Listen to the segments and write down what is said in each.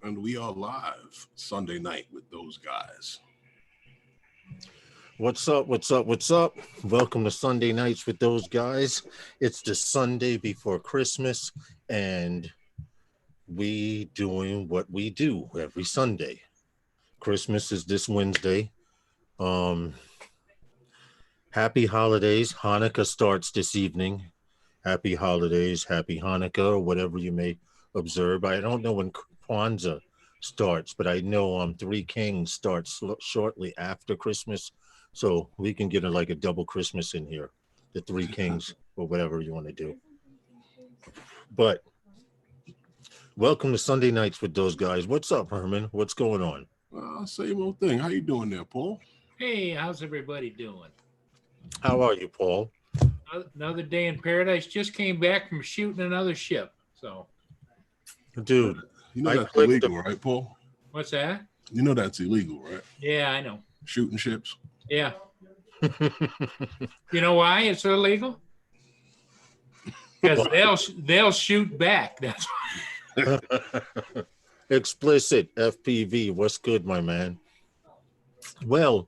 And we are live Sunday night with those guys. What's up? What's up? What's up? Welcome to Sunday Nights with those guys. It's the Sunday before Christmas, and we doing what we do every Sunday. Christmas is this Wednesday. Happy holidays. Hanukkah starts this evening. Happy holidays, happy Hanukkah, or whatever you may observe. I don't know when Kwanzaa starts, but I know Three Kings starts shortly after Christmas. So we can get like a double Christmas in here, the Three Kings, or whatever you want to do. But welcome to Sunday Nights with those guys. What's up, Herman? What's going on? Same old thing. How you doing there, Paul? Hey, how's everybody doing? How are you, Paul? Another day in paradise. Just came back from shooting another ship. So, dude, you know that's illegal, right, Paul? What's that? You know that's illegal, right? Yeah, I know. Shooting ships. Yeah. You know why it's illegal? Because they'll shoot back. That's why. Explicit FPV. What's good, my man? Well,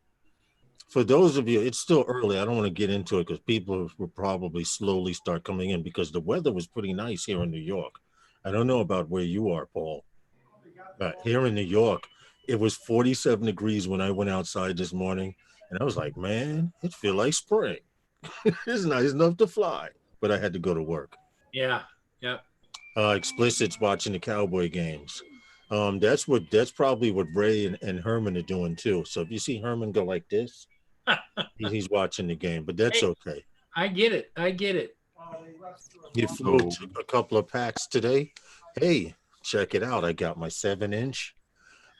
for those of you, it's still early. I don't want to get into it because people will probably slowly start coming in because the weather was pretty nice here in New York. I don't know about where you are, Paul. But here in New York, it was 47 degrees when I went outside this morning. And I was like, man, it feels like spring. It's nice enough to fly. But I had to go to work. Yeah. Yeah. Explicit's watching the Cowboy games. That's probably what Ray and Herman are doing too. So if you see Herman go like this, he's watching the game, but that's okay. I get it. You flew a couple of packs today. Hey, check it out. I got my 7-inch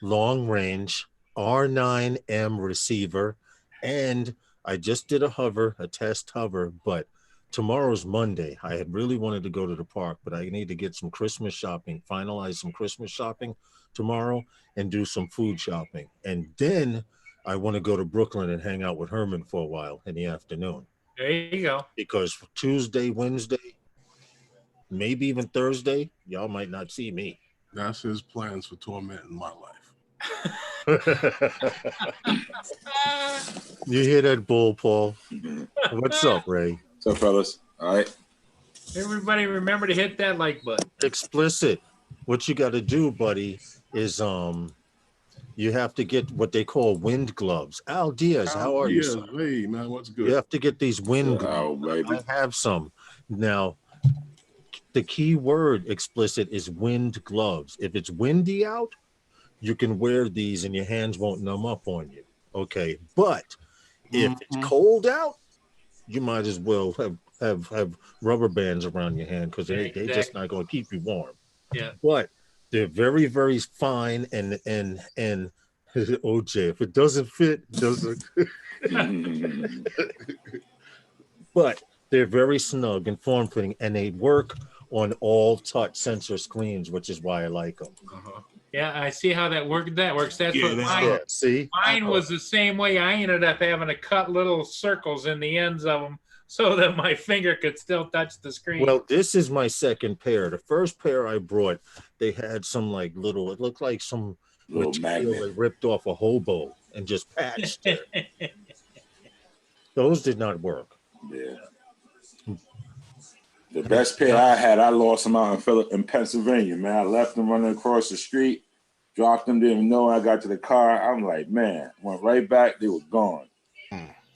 long range R9M receiver, and I just did a test hover, but tomorrow's Monday. I had really wanted to go to the park, but I need to get some Christmas shopping, finalize some Christmas shopping tomorrow, and do some food shopping. And then I want to go to Brooklyn and hang out with Herman for a while in the afternoon. There you go. Because Tuesday, Wednesday, maybe even Thursday, y'all might not see me. That's his plans for tormenting my life. You hear that bull, Paul? What's up, Ray? What's up, fellas? All right. Everybody remember to hit that like button. Explicit. What you got to do, buddy, is you have to get what they call wind gloves. Al Diaz, how are you, sir? Hey, man, what's good? You have to get these wind gloves. Baby. I have some. Now, the key word, Explicit, is wind gloves. If it's windy out, you can wear these and your hands won't numb up on you. Okay. But if it's cold out, you might as well have rubber bands around your hand because they're just not going to keep you warm. Yeah. But they're very, very fine and OJ, if it doesn't fit, doesn't. But they're very snug and form-fitting, and they work on all touch sensor screens, which is why I like them. Yeah, I see how that works. That's what mine. Yeah, see, mine was the same way. I ended up having to cut little circles in the ends of them so that my finger could still touch the screen. Well, this is my second pair. The first pair I brought, they had some like little, it looked like some material they ripped off a hobo and just patched it. Those did not work. Yeah. The best pair I had, I lost them out in Pennsylvania, man. I left them running across the street, dropped them, didn't even know I got to the car. I'm like, man, went right back, they were gone.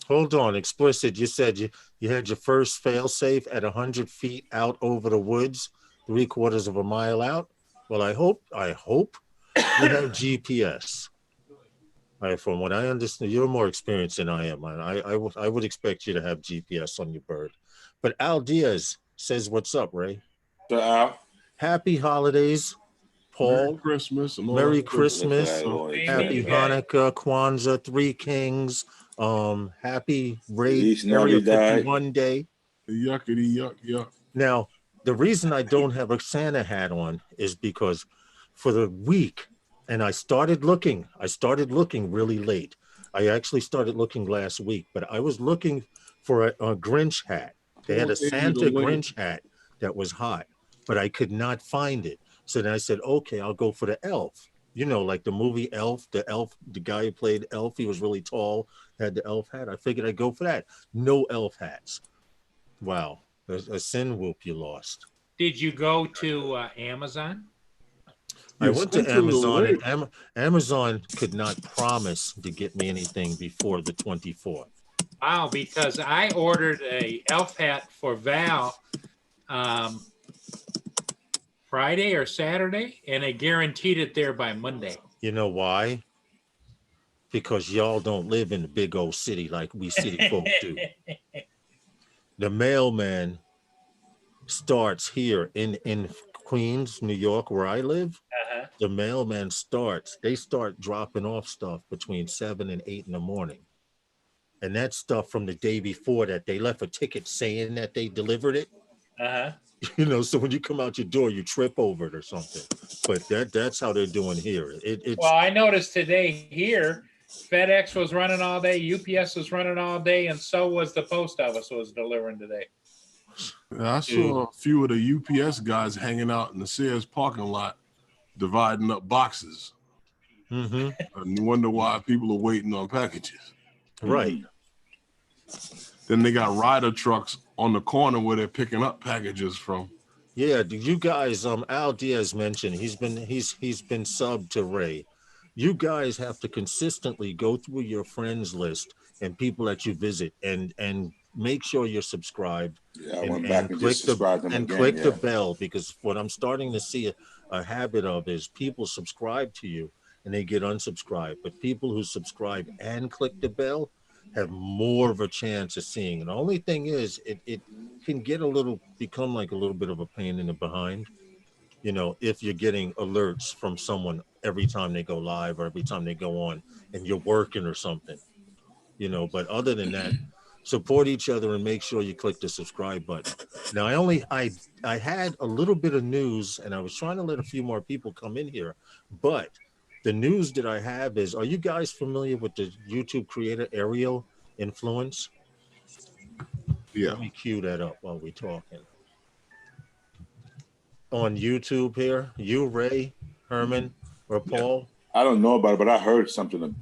Hold on, Explicit. You said you had your first fail-safe at 100 feet out over the woods, 3/4 of a mile out. Well, I hope you have GPS. From what I understand, you're more experienced than I am, man. I would expect you to have GPS on your bird. But Al Diaz says, "What's up, Ray?" So, Al, happy holidays, Paul. Merry Christmas. Merry Christmas. Happy Hanukkah, Kwanzaa, Three Kings. Happy Ray Area 51 Day. Yuckity yuck yuck. Now, the reason I don't have a Santa hat on is because for the week, and I started looking really late. I actually started looking last week, but I was looking for a Grinch hat. They had a Santa Grinch hat that was hot, but I could not find it. So then I said, okay, I'll go for the elf. You know, like the movie Elf, the guy who played Elf, he was really tall, had the elf hat. I figured I'd go for that. No elf hats. Wow. A sin whoop you lost. Did you go to Amazon? I You went to sent him the Amazon, and link. Amazon could not promise to get me anything before the 24th. Wow, because I ordered a elf hat for Val Friday or Saturday, and I guaranteed it there by Monday. You know why? Because y'all don't live in the big old city like we city folk do. The mailman starts here in Queens, New York, where I live. Uh-huh. The mailman they start dropping off stuff between 7 and 8 in the morning. And that's stuff from the day before that they left a ticket saying that they delivered it. Uh-huh. You know, so when you come out your door, you trip over it or something. But that's how they're doing here. It's Well, I noticed today here, FedEx was running all day, UPS was running all day, and so was the post office was delivering today. I saw a few of the UPS guys hanging out in the Sears parking lot, dividing up boxes. mm-hmm. And you wonder why people are waiting on packages. Right. Then they got rider trucks on the corner where they're picking up packages from. Yeah, do you guys Al Diaz mentioned he's been subbed to Ray. You guys have to consistently go through your friends list and people that you visit and make sure you're subscribed. Yeah, I went back and just subscribed them again. Click the bell, because what I'm starting to see a habit of is people subscribe to you and they get unsubscribed. But people who subscribe and click the bell have more of a chance of seeing. And the only thing is it can become like a little bit of a pain in the behind, you know, if you're getting alerts from someone every time they go live or every time they go on and you're working or something, you know. But other than that, support each other and make sure you click the subscribe button. Now, I had a little bit of news, and I was trying to let a few more people come in here, but the news that I have is, are you guys familiar with the YouTube creator Ariel Influence? Yeah. Let me cue that up while we're talking. On YouTube here, you, Ray, Herman, or Paul? I don't know about it, but I heard something,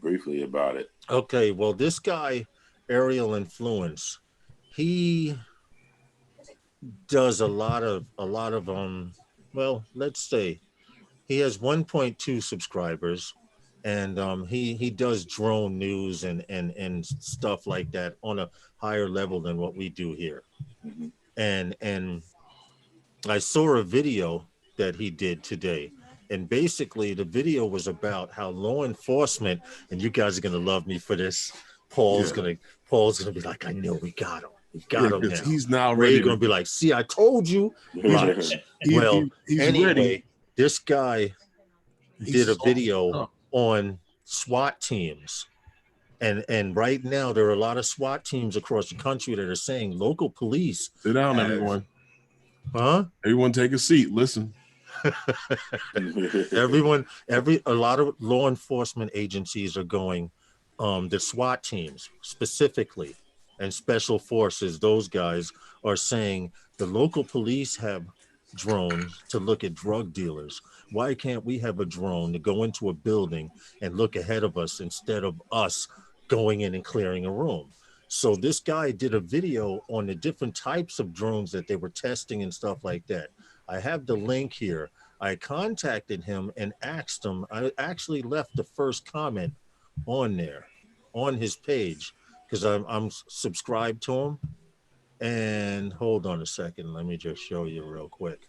briefly about it. Okay, well, this guy, Ariel Influence, he does a lot of well, let's say he has 1.2 subscribers, and he does drone news and stuff like that on a higher level than what we do here. Mm-hmm. And I saw a video that he did today, and basically the video was about how law enforcement, and you guys are gonna love me for this. Paul's gonna be like, I know we got him. We got him now. He's now Ray ready. Gonna be like, see, I told you. Right. He's anyway, ready. this guy did a video up. on SWAT teams. And right now there are a lot of SWAT teams across the country that are saying local police. Sit down, everyone. Huh? Everyone take a seat. Listen. A lot of law enforcement agencies are going, the SWAT teams specifically and special forces, those guys are saying the local police have drones to look at drug dealers. Why can't we have a drone to go into a building and look ahead of us instead of us going in and clearing a room? So this guy did a video on the different types of drones that they were testing and stuff like that. I have the link here. I contacted him and asked him. I actually left the first comment on there, on his page, because I'm subscribed to him. And hold on a second. Let me just show you real quick.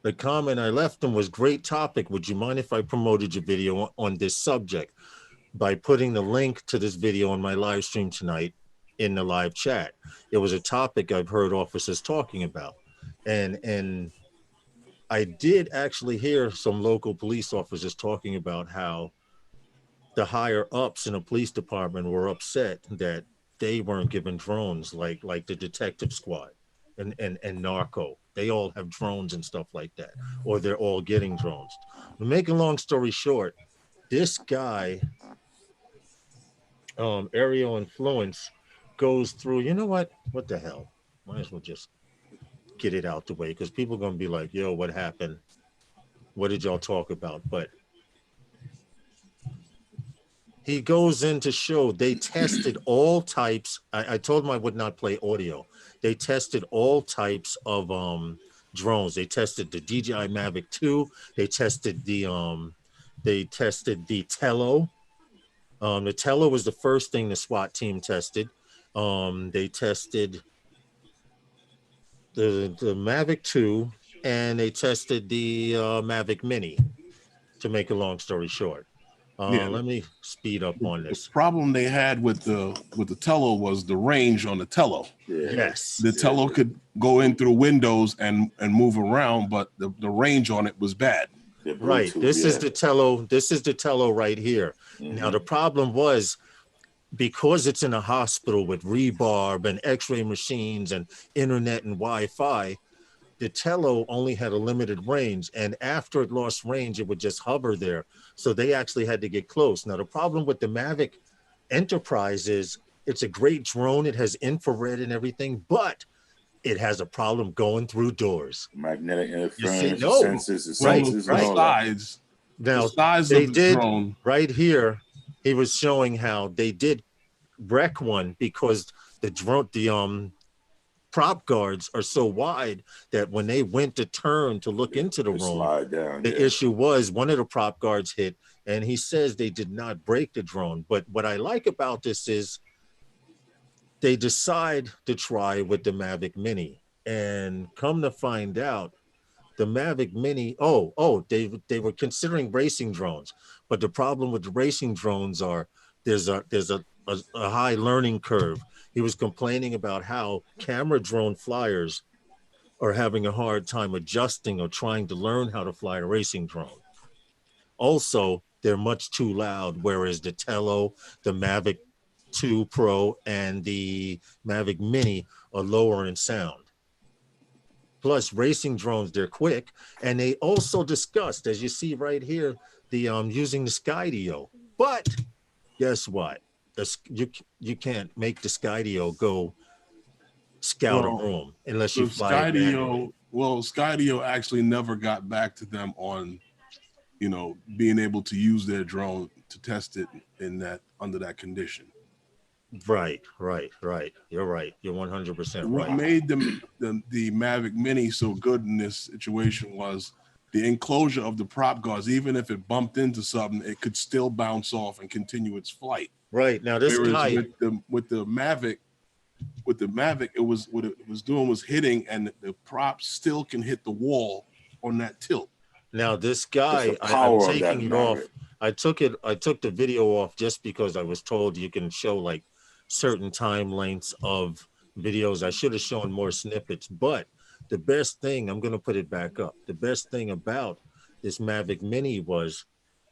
The comment I left him was, great topic. Would you mind if I promoted your video on this subject by putting the link to this video on my live stream tonight in the live chat? It was a topic I've heard officers talking about. And I did actually hear some local police officers talking about how the higher ups in the police department were upset that they weren't given drones like the detective squad and narco. They all have drones and stuff like that, or they're all getting drones. To make a long story short, this guy, Ariel Influence, goes through, you know what the hell? Might as well just get it out the way, because people are going to be like, yo, what happened? what did y'all talk about? But he goes in to show they tested all types. I told him I would not play audio. They tested all types of drones. They tested the DJI Mavic 2. They tested the Tello. The Tello was the first thing the SWAT team tested. They tested the Mavic 2, and they tested the Mavic Mini, to make a long story short. Let me speed up on this. The problem they had with the Tello was the range on the Tello. Yes. The Tello could go in through windows and move around, but the range on it was bad. Right. This is the Tello. This is the Tello right here. Now, the problem was, because it's in a hospital with rebarb and x-ray machines and internet and Wi-Fi, the Tello only had a limited range, and after it lost range, it would just hover there. So they actually had to get close. Now, the problem with the Mavic Enterprise is it's a great drone. It has infrared and everything, but it has a problem going through doors. Magnetic interference, sensors, the sensors, right. and all that. Now, the size they of the did drone. Right here. He was showing how they did wreck one because the drone, the prop guards are so wide that when they went to turn to look into the room, the issue was one of the prop guards hit, and he says they did not break the drone. But what I like about this is they decide to try with the Mavic Mini, and come to find out, the Mavic Mini, they were considering racing drones, but the problem with the racing drones are there's a high learning curve. He was complaining about how camera drone flyers are having a hard time adjusting or trying to learn how to fly a racing drone. Also, they're much too loud, whereas the Tello, the Mavic 2 Pro, and the Mavic Mini are lower in sound. Plus, racing drones, they're quick, and they also discussed, as you see right here, the using the Skydio. But guess what? You can't make the Skydio go scout a room unless you fly it manually. Well, Skydio actually never got back to them on, being able to use their drone to test it under that condition. Right. You're right. You're 100% right. What made the Mavic Mini so good in this situation was the enclosure of the prop guards. Even if it bumped into something, it could still bounce off and continue its flight. Right. Now this guy with the Mavic, it was what it was doing was hitting, and the prop still can hit the wall on that tilt. Now this guy, I'm taking it off. I took the video off just because I was told you can show like certain time lengths of videos. I should have shown more snippets, but the best thing, I'm going to put it back up. The best thing about this Mavic Mini was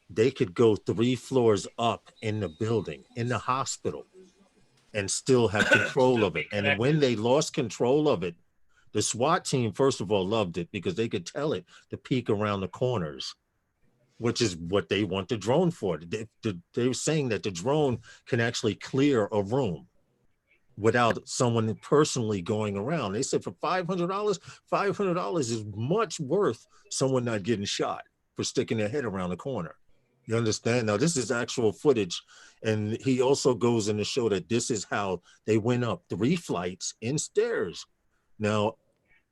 they could go 3 floors up in the building, in the hospital, and still have control of it. And when they lost control of it, the SWAT team, first of all, loved it because they could tell it to peek around the corners, which is what they want the drone for. They were saying that the drone can actually clear a room without someone personally going around. They said for $500 is much worth someone not getting shot for sticking their head around the corner. You understand? Now, this is actual footage. And he also goes in to show that this is how they went up 3 flights in stairs. Now,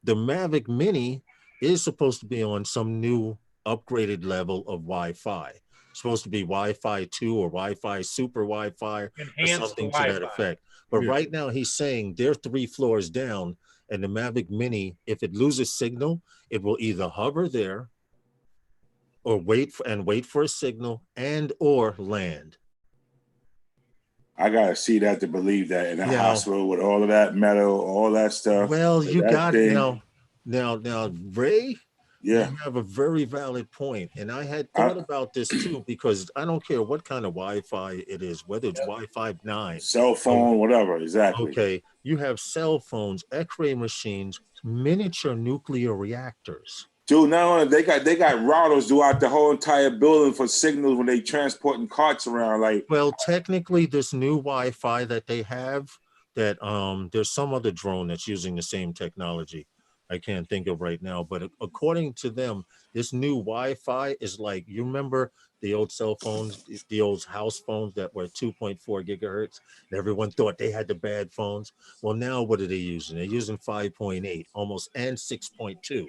the Mavic Mini is supposed to be on some new upgraded level of Wi-Fi. It's supposed to be Wi-Fi 2 or Wi-Fi super Wi-Fi or something to that effect. But right now he's saying they're 3 floors down, and the Mavic Mini, if it loses signal, it will either hover there or wait for a signal and or land. I gotta see that to believe that in a hospital with all of that metal, all that stuff. Well, you got now, Ray. Yeah, you have a very valid point, and I had thought about this too, because I don't care what kind of Wi-Fi it is, whether it's Wi-Fi 9, cell phone, whatever. Exactly. Okay, you have cell phones, X-ray machines, miniature nuclear reactors. Dude, not only they got routers throughout the whole entire building for signals when they transporting carts around. Like, well, technically, this new Wi-Fi that they have, that there's some other drone that's using the same technology. I can't think of right now, but according to them, this new Wi-Fi is like, you remember the old cell phones, the old house phones that were 2.4 gigahertz, and everyone thought they had the bad phones. Well, now what are they using? They're using 5.8 almost, and 6.2.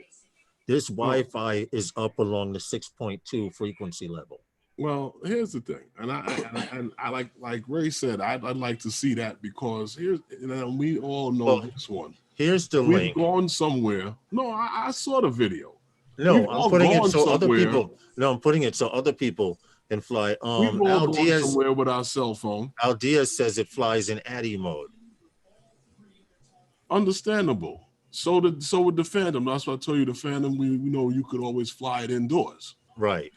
This Wi-Fi is up along the 6.2 frequency level. Well, here's the thing, and I like Ray said, I'd like to see that, because we all know this one. Here's the We've link. gone somewhere. No, I saw the video. No, I'm putting it so other people. No, I'm putting it so other people can fly. We've all gone somewhere with our cell phone. Al Diaz says it flies in ADI mode. Understandable. So with the Phantom, that's why I told you the Phantom. We know you could always fly it indoors. Right.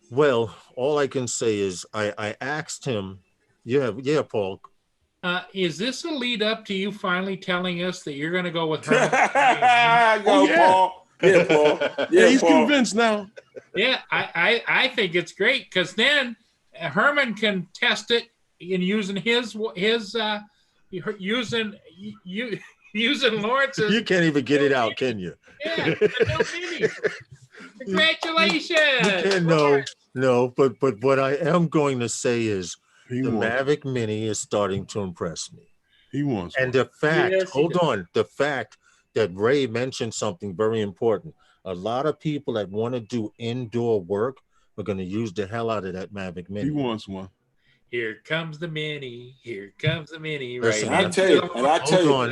Well, all I can say is I asked him. Yeah, Paul. Is this a lead up to you finally telling us that you're going to go with her? Paul. Yeah, Paul. Yeah, he's convinced now. Yeah, I think it's great, because then Herman can test it in using using Lawrence's. You can't even get it out, can you? Yeah, the new Mini. Congratulations. No, but what I am going to say is the Mavic Mavic Mini is starting to impress me. He wants and one. the fact, the fact that Ray mentioned something very important. A lot of people that want to do indoor work are going to use the hell out of that Mavic Mini. He wants one. Here comes the Mini. Here comes the Mini. Listen, Right. I tell you,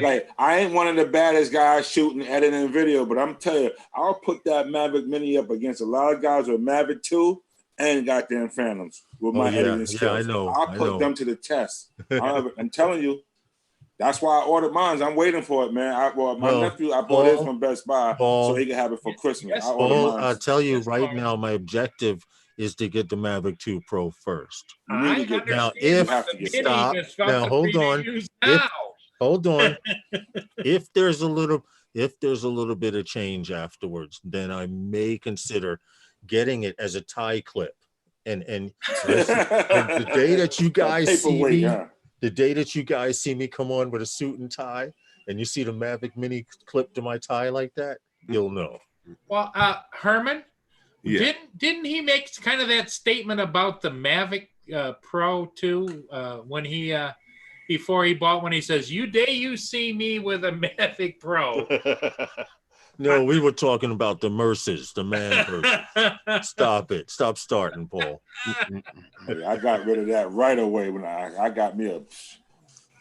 like, I ain't one of the baddest guys shooting, editing video, but I'm telling you, I'll put that Mavic Mini up against a lot of guys with Mavic 2 and goddamn Phantoms with my editing skills. Yeah, I know. I'll put them to the test. I'm telling you, that's why I ordered mine. I'm waiting for it, man. My nephew, I bought his from Best Buy so he can have it for Christmas. I'll tell you right now, my objective is to get the Mavic 2 Pro first. Now, hold on. If there's a little bit of change afterwards, then I may consider getting it as a tie clip. And listen, the day that you guys see me, the day that you guys see me come on with a suit and tie, and you see the Mavic Mini clipped to my tie like that, you'll know. Well, Herman, didn't he make kind of that statement about the Mavic Pro too when he before he bought one? He says, you see me with a Mavic Pro." No, we were talking about the Merces, the man purses. Stop it. Stop starting, Paul. I got rid of that right away when I got me a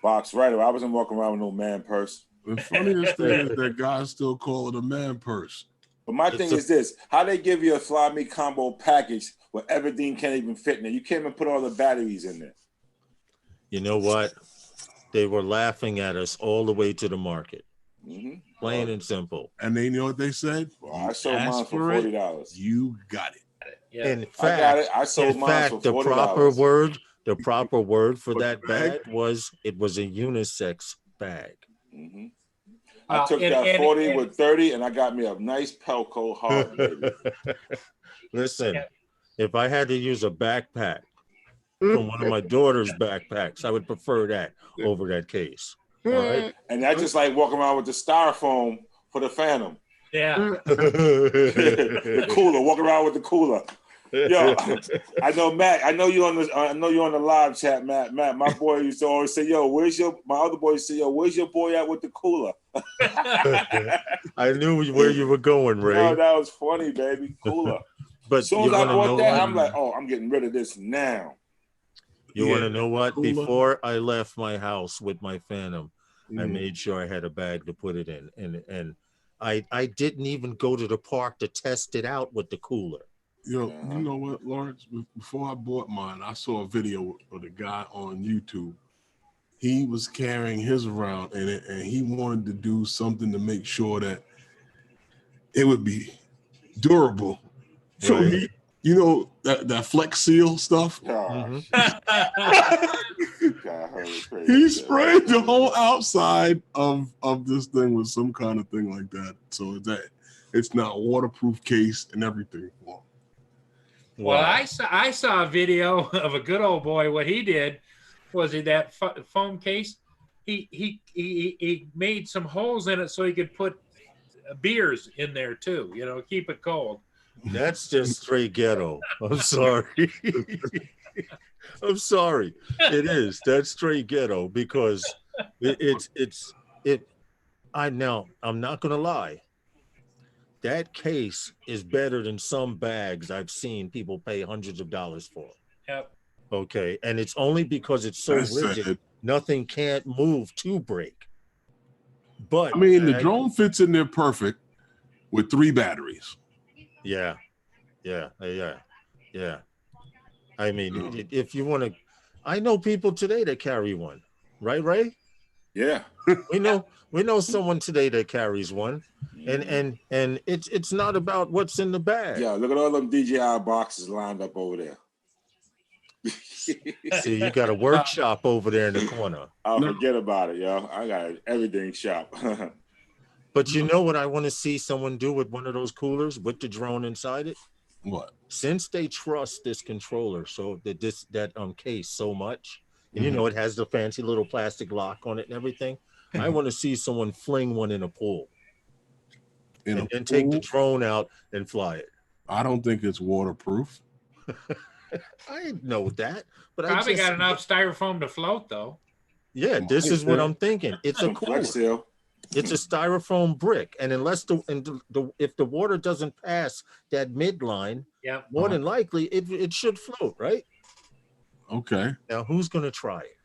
box right away. I wasn't walking around with no man purse. The funniest thing is that guys still call it a man purse. But my thing is this: how they give you a Fly Me combo package where everything can't even fit in there? You can't even put all the batteries in there. You know what? They were laughing at us all the way to the market. Mm-hmm. Plain and simple. And they know what they said? Well, I sold mine for $40. You got it. Yeah. In fact, I sold mine for $40. The proper word for that bag was it was a unisex bag. Mm-hmm. I took that 40 with 30, and I got me a nice Pelco hard, baby. Listen, if I had to use a backpack from one of my daughter's backpacks, I would prefer that over that case. All right. And I just like walking around with the styrofoam for the Phantom. Yeah. The cooler, walking around with the cooler. Yo, I know Matt. I know you on the live chat, Matt. My boy used to always say, "Yo, my other boy used to say, yo, where's your boy at with the cooler?" I knew where you were going, Ray. No, that was funny, baby. Cooler. But as soon as I bought that, I'm like, oh, I'm getting rid of this now. You want to know what? Cooler. Before I left my house with my Phantom, I made sure I had a bag to put it in, and I didn't even go to the park to test it out with the cooler. You know what, Lawrence? Before I bought mine, I saw a video of the guy on YouTube. He was carrying his around, and he wanted to do something to make sure that it would be durable. So he, that Flex Seal stuff. He sprayed the whole outside of this thing with some kind of thing like that, so that it's not a waterproof case and everything. Well, I saw a video of a good old boy. What he did was that foam case. he made some holes in it so he could put beers in there too. You know, keep it cold. That's just straight ghetto. I'm sorry. I'm sorry. It is. That's straight ghetto because I'm not gonna lie. That case is better than some bags I've seen people pay hundreds of dollars for. Yep. Okay. And it's only because it's so rigid, sad. nothing can't move to break. But I mean, the drone fits in there perfect with 3 batteries. Yeah. I mean, if you want to, I know people today that carry one, right, Ray? Yeah. We know someone today that carries one, and it's not about what's in the bag. Yeah, look at all them DJI boxes lined up over there. See, you got a workshop over there in the corner. I'll forget about it, yo. I got everything shop. But you know what I want to see someone do with one of those coolers with the drone inside it? What? Since they trust this controller, so that case so much, and you know it has the fancy little plastic lock on it and everything. I want to see someone fling one in a pool, and take the drone out and fly it. I don't think it's waterproof. I know that, but probably got enough styrofoam to float though. Yeah, this is what I'm thinking. It's a cooler. It's a styrofoam brick, and unless if the water doesn't pass that midline, more than likely it should float, right? Okay. Now who's gonna try it?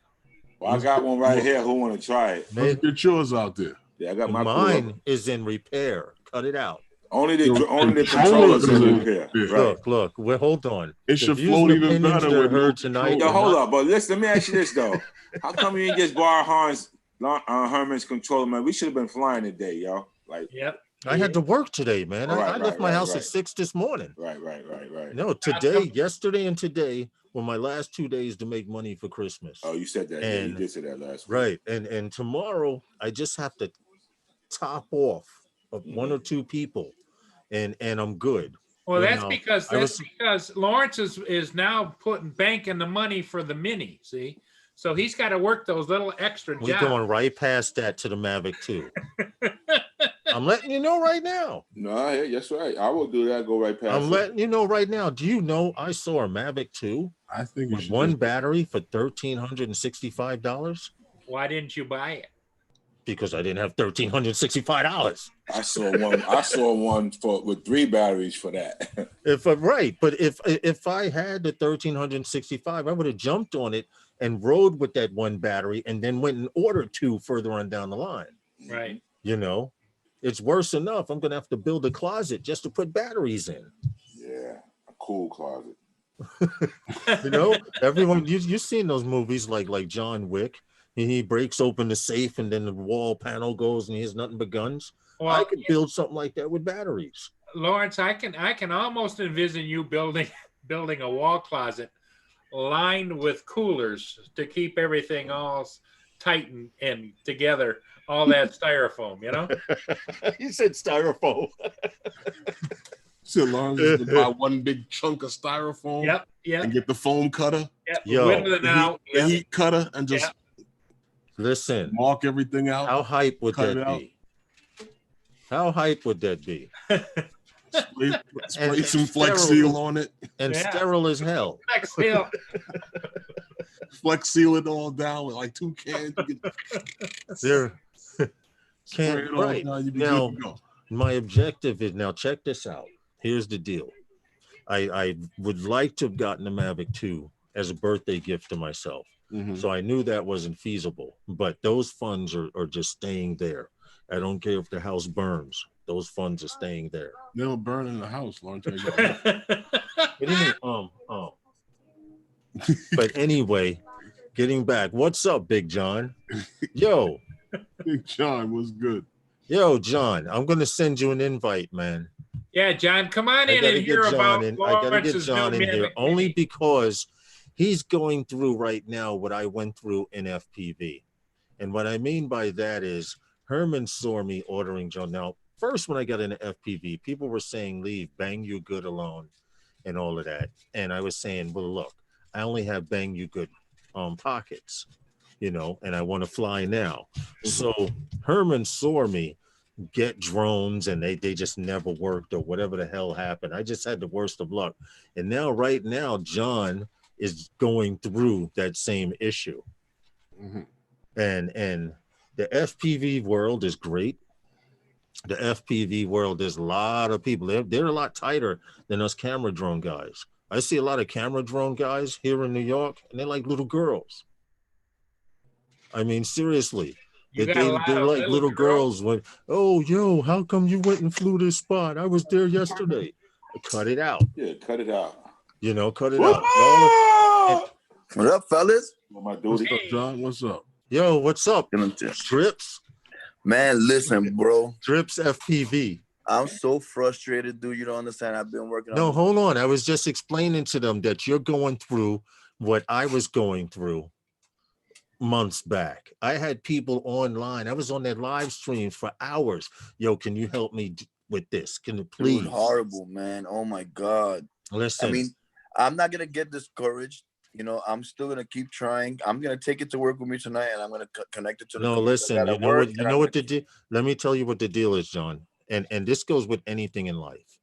Well, I got one right here. Who want to try it? Let's get yours out there. Yeah, I got mine cooler. Is in repair. Cut it out. Only the controllers in repair. Yeah. Look. Well, hold on. It should float even better with her tonight. Yo, hold up, but listen. Let me ask you this though: how come you didn't just borrow Herman's controller, man? We should have been flying today, yo. Like, I had to work today, man. I left my house at 6 this morning. Right. No, today, yesterday, and today were my last 2 days to make money for Christmas. Oh, you said that. And, you did say that last week. Right, and tomorrow I just have to top off of 1 or 2 people, and I'm good. Well, that's because Lawrence is now banking the money for the Mini. See. So he's got to work those little extra jobs. We're going right past that to the Mavic 2. I'm letting you know right now. No, that's right. I will do that. Go right past. I'm letting you know right now. Do you know I saw a Mavic 2? I think with one battery for $1,365. Why didn't you buy it? Because I didn't have $1,365. I saw one with 3 batteries for that. But if I had the $1,365, I would have jumped on it and rode with that 1 battery and then went and ordered 2 further on down the line. Right. You know, it's worse enough. I'm going to have to build a closet just to put batteries in. Yeah, a cool closet. You know, everyone, you've seen those movies like John Wick. He breaks open the safe and then the wall panel goes and he has nothing but guns. Well, I could build something like that with batteries. Lawrence, I can almost envision you building a wall closet lined with coolers to keep everything all tight and together, all that styrofoam, you know? He said styrofoam. So long as you buy 1 big chunk of styrofoam and get the foam cutter. The heat cutter and just listen. Mark everything out. How hype would that be? How hype would that be? Spray some Flex Seal on it. And sterile as hell. Flex Seal. Flex Seal it all down with like 2 cans. There. Can't right now. My objective is now. Check this out. Here's the deal. I would like to have gotten a Mavic 2 as a birthday gift to myself. So I knew that wasn't feasible, but those funds are just staying there. I don't care if the house burns. Those funds are staying there. They'll burn in the house, Lawrence. What do you mean? But anyway, getting back. What's up, Big John? Yo. Big John was good. Yo, John, I'm going to send you an invite, man. Yeah, John, come on in and hear about Lawrence's I got to get John in here only because he's going through right now what I went through in FPV. And what I mean by that is Herman saw me ordering John. Now, first, when I got into FPV, people were saying, leave, bang you good alone and all of that. And I was saying, well, look, I only have bang you good pockets. you know, and I want to fly now. So Herman saw me get drones and they just never worked or whatever the hell happened. I just had the worst of luck. And now, right now, John is going through that same issue. And the FPV world is great. The FPV world, there's a lot of people. They're a lot tighter than us camera drone guys. I see a lot of camera drone guys here in New York, and they're like little girls. I mean, seriously. They're like little girls. When, oh, yo, how come you went and flew this spot? I was there yesterday. Cut it out. Yeah, cut it out. You know, cut it out. What up, fellas? What's up, John? What's up? Yo, what's up? Drips? Man, listen, bro. Drips FPV. I'm so frustrated, dude. You don't understand. I've been working on No, hold on. I was just explaining to them that you're going through what I was going through months back. I had people online. I was on their live streams for hours. Yo, can you help me with this? Can you please? Dude, horrible, man. Oh my God. Listen. I mean, I'm not gonna get discouraged. You know, I'm still gonna keep trying. I'm gonna take it to work with me tonight, and I'm gonna connect it to the. No, listen. You know what the deal? Let me tell you what the deal is, John. And this goes with anything in life.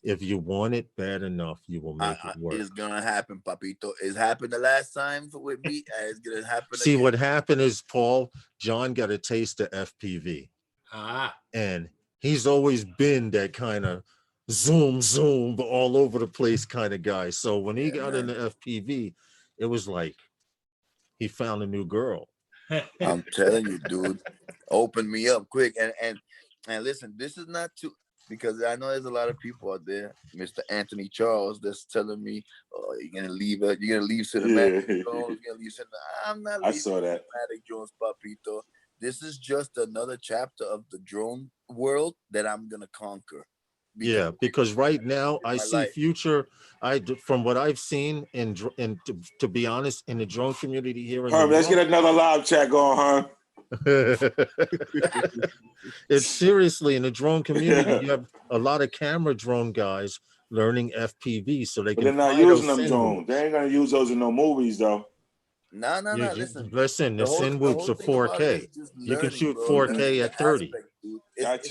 If you want it bad enough, you will make it work. It's gonna happen, papito. It's happened the last time with me. It's gonna happen. See, again. What happened is, Paul, John got a taste of FPV. And he's always been that kind of zoom, all over the place kind of guy. So when he got into FPV, it was like he found a new girl. I'm telling you, dude. Open me up quick. And listen, this is not too, because I know there's a lot of people out there, Mr. Anthony Charles, that's telling me, oh, you're gonna leave Cinematic Jones, you're gonna leave I'm not leaving Cinematic Jones, papito. This is just another chapter of the drone world that I'm gonna conquer. Because right now I see future. From what I've seen, and to be honest, in the drone community here in New York, let's get another live chat going, huh? It's seriously in the drone community. You have a lot of camera drone guys learning FPV, so they can. They're not using them drones. They ain't gonna use those in no movies, though. No. Listen, the Sin Whoops are 4K. You can shoot 4K at 30. It's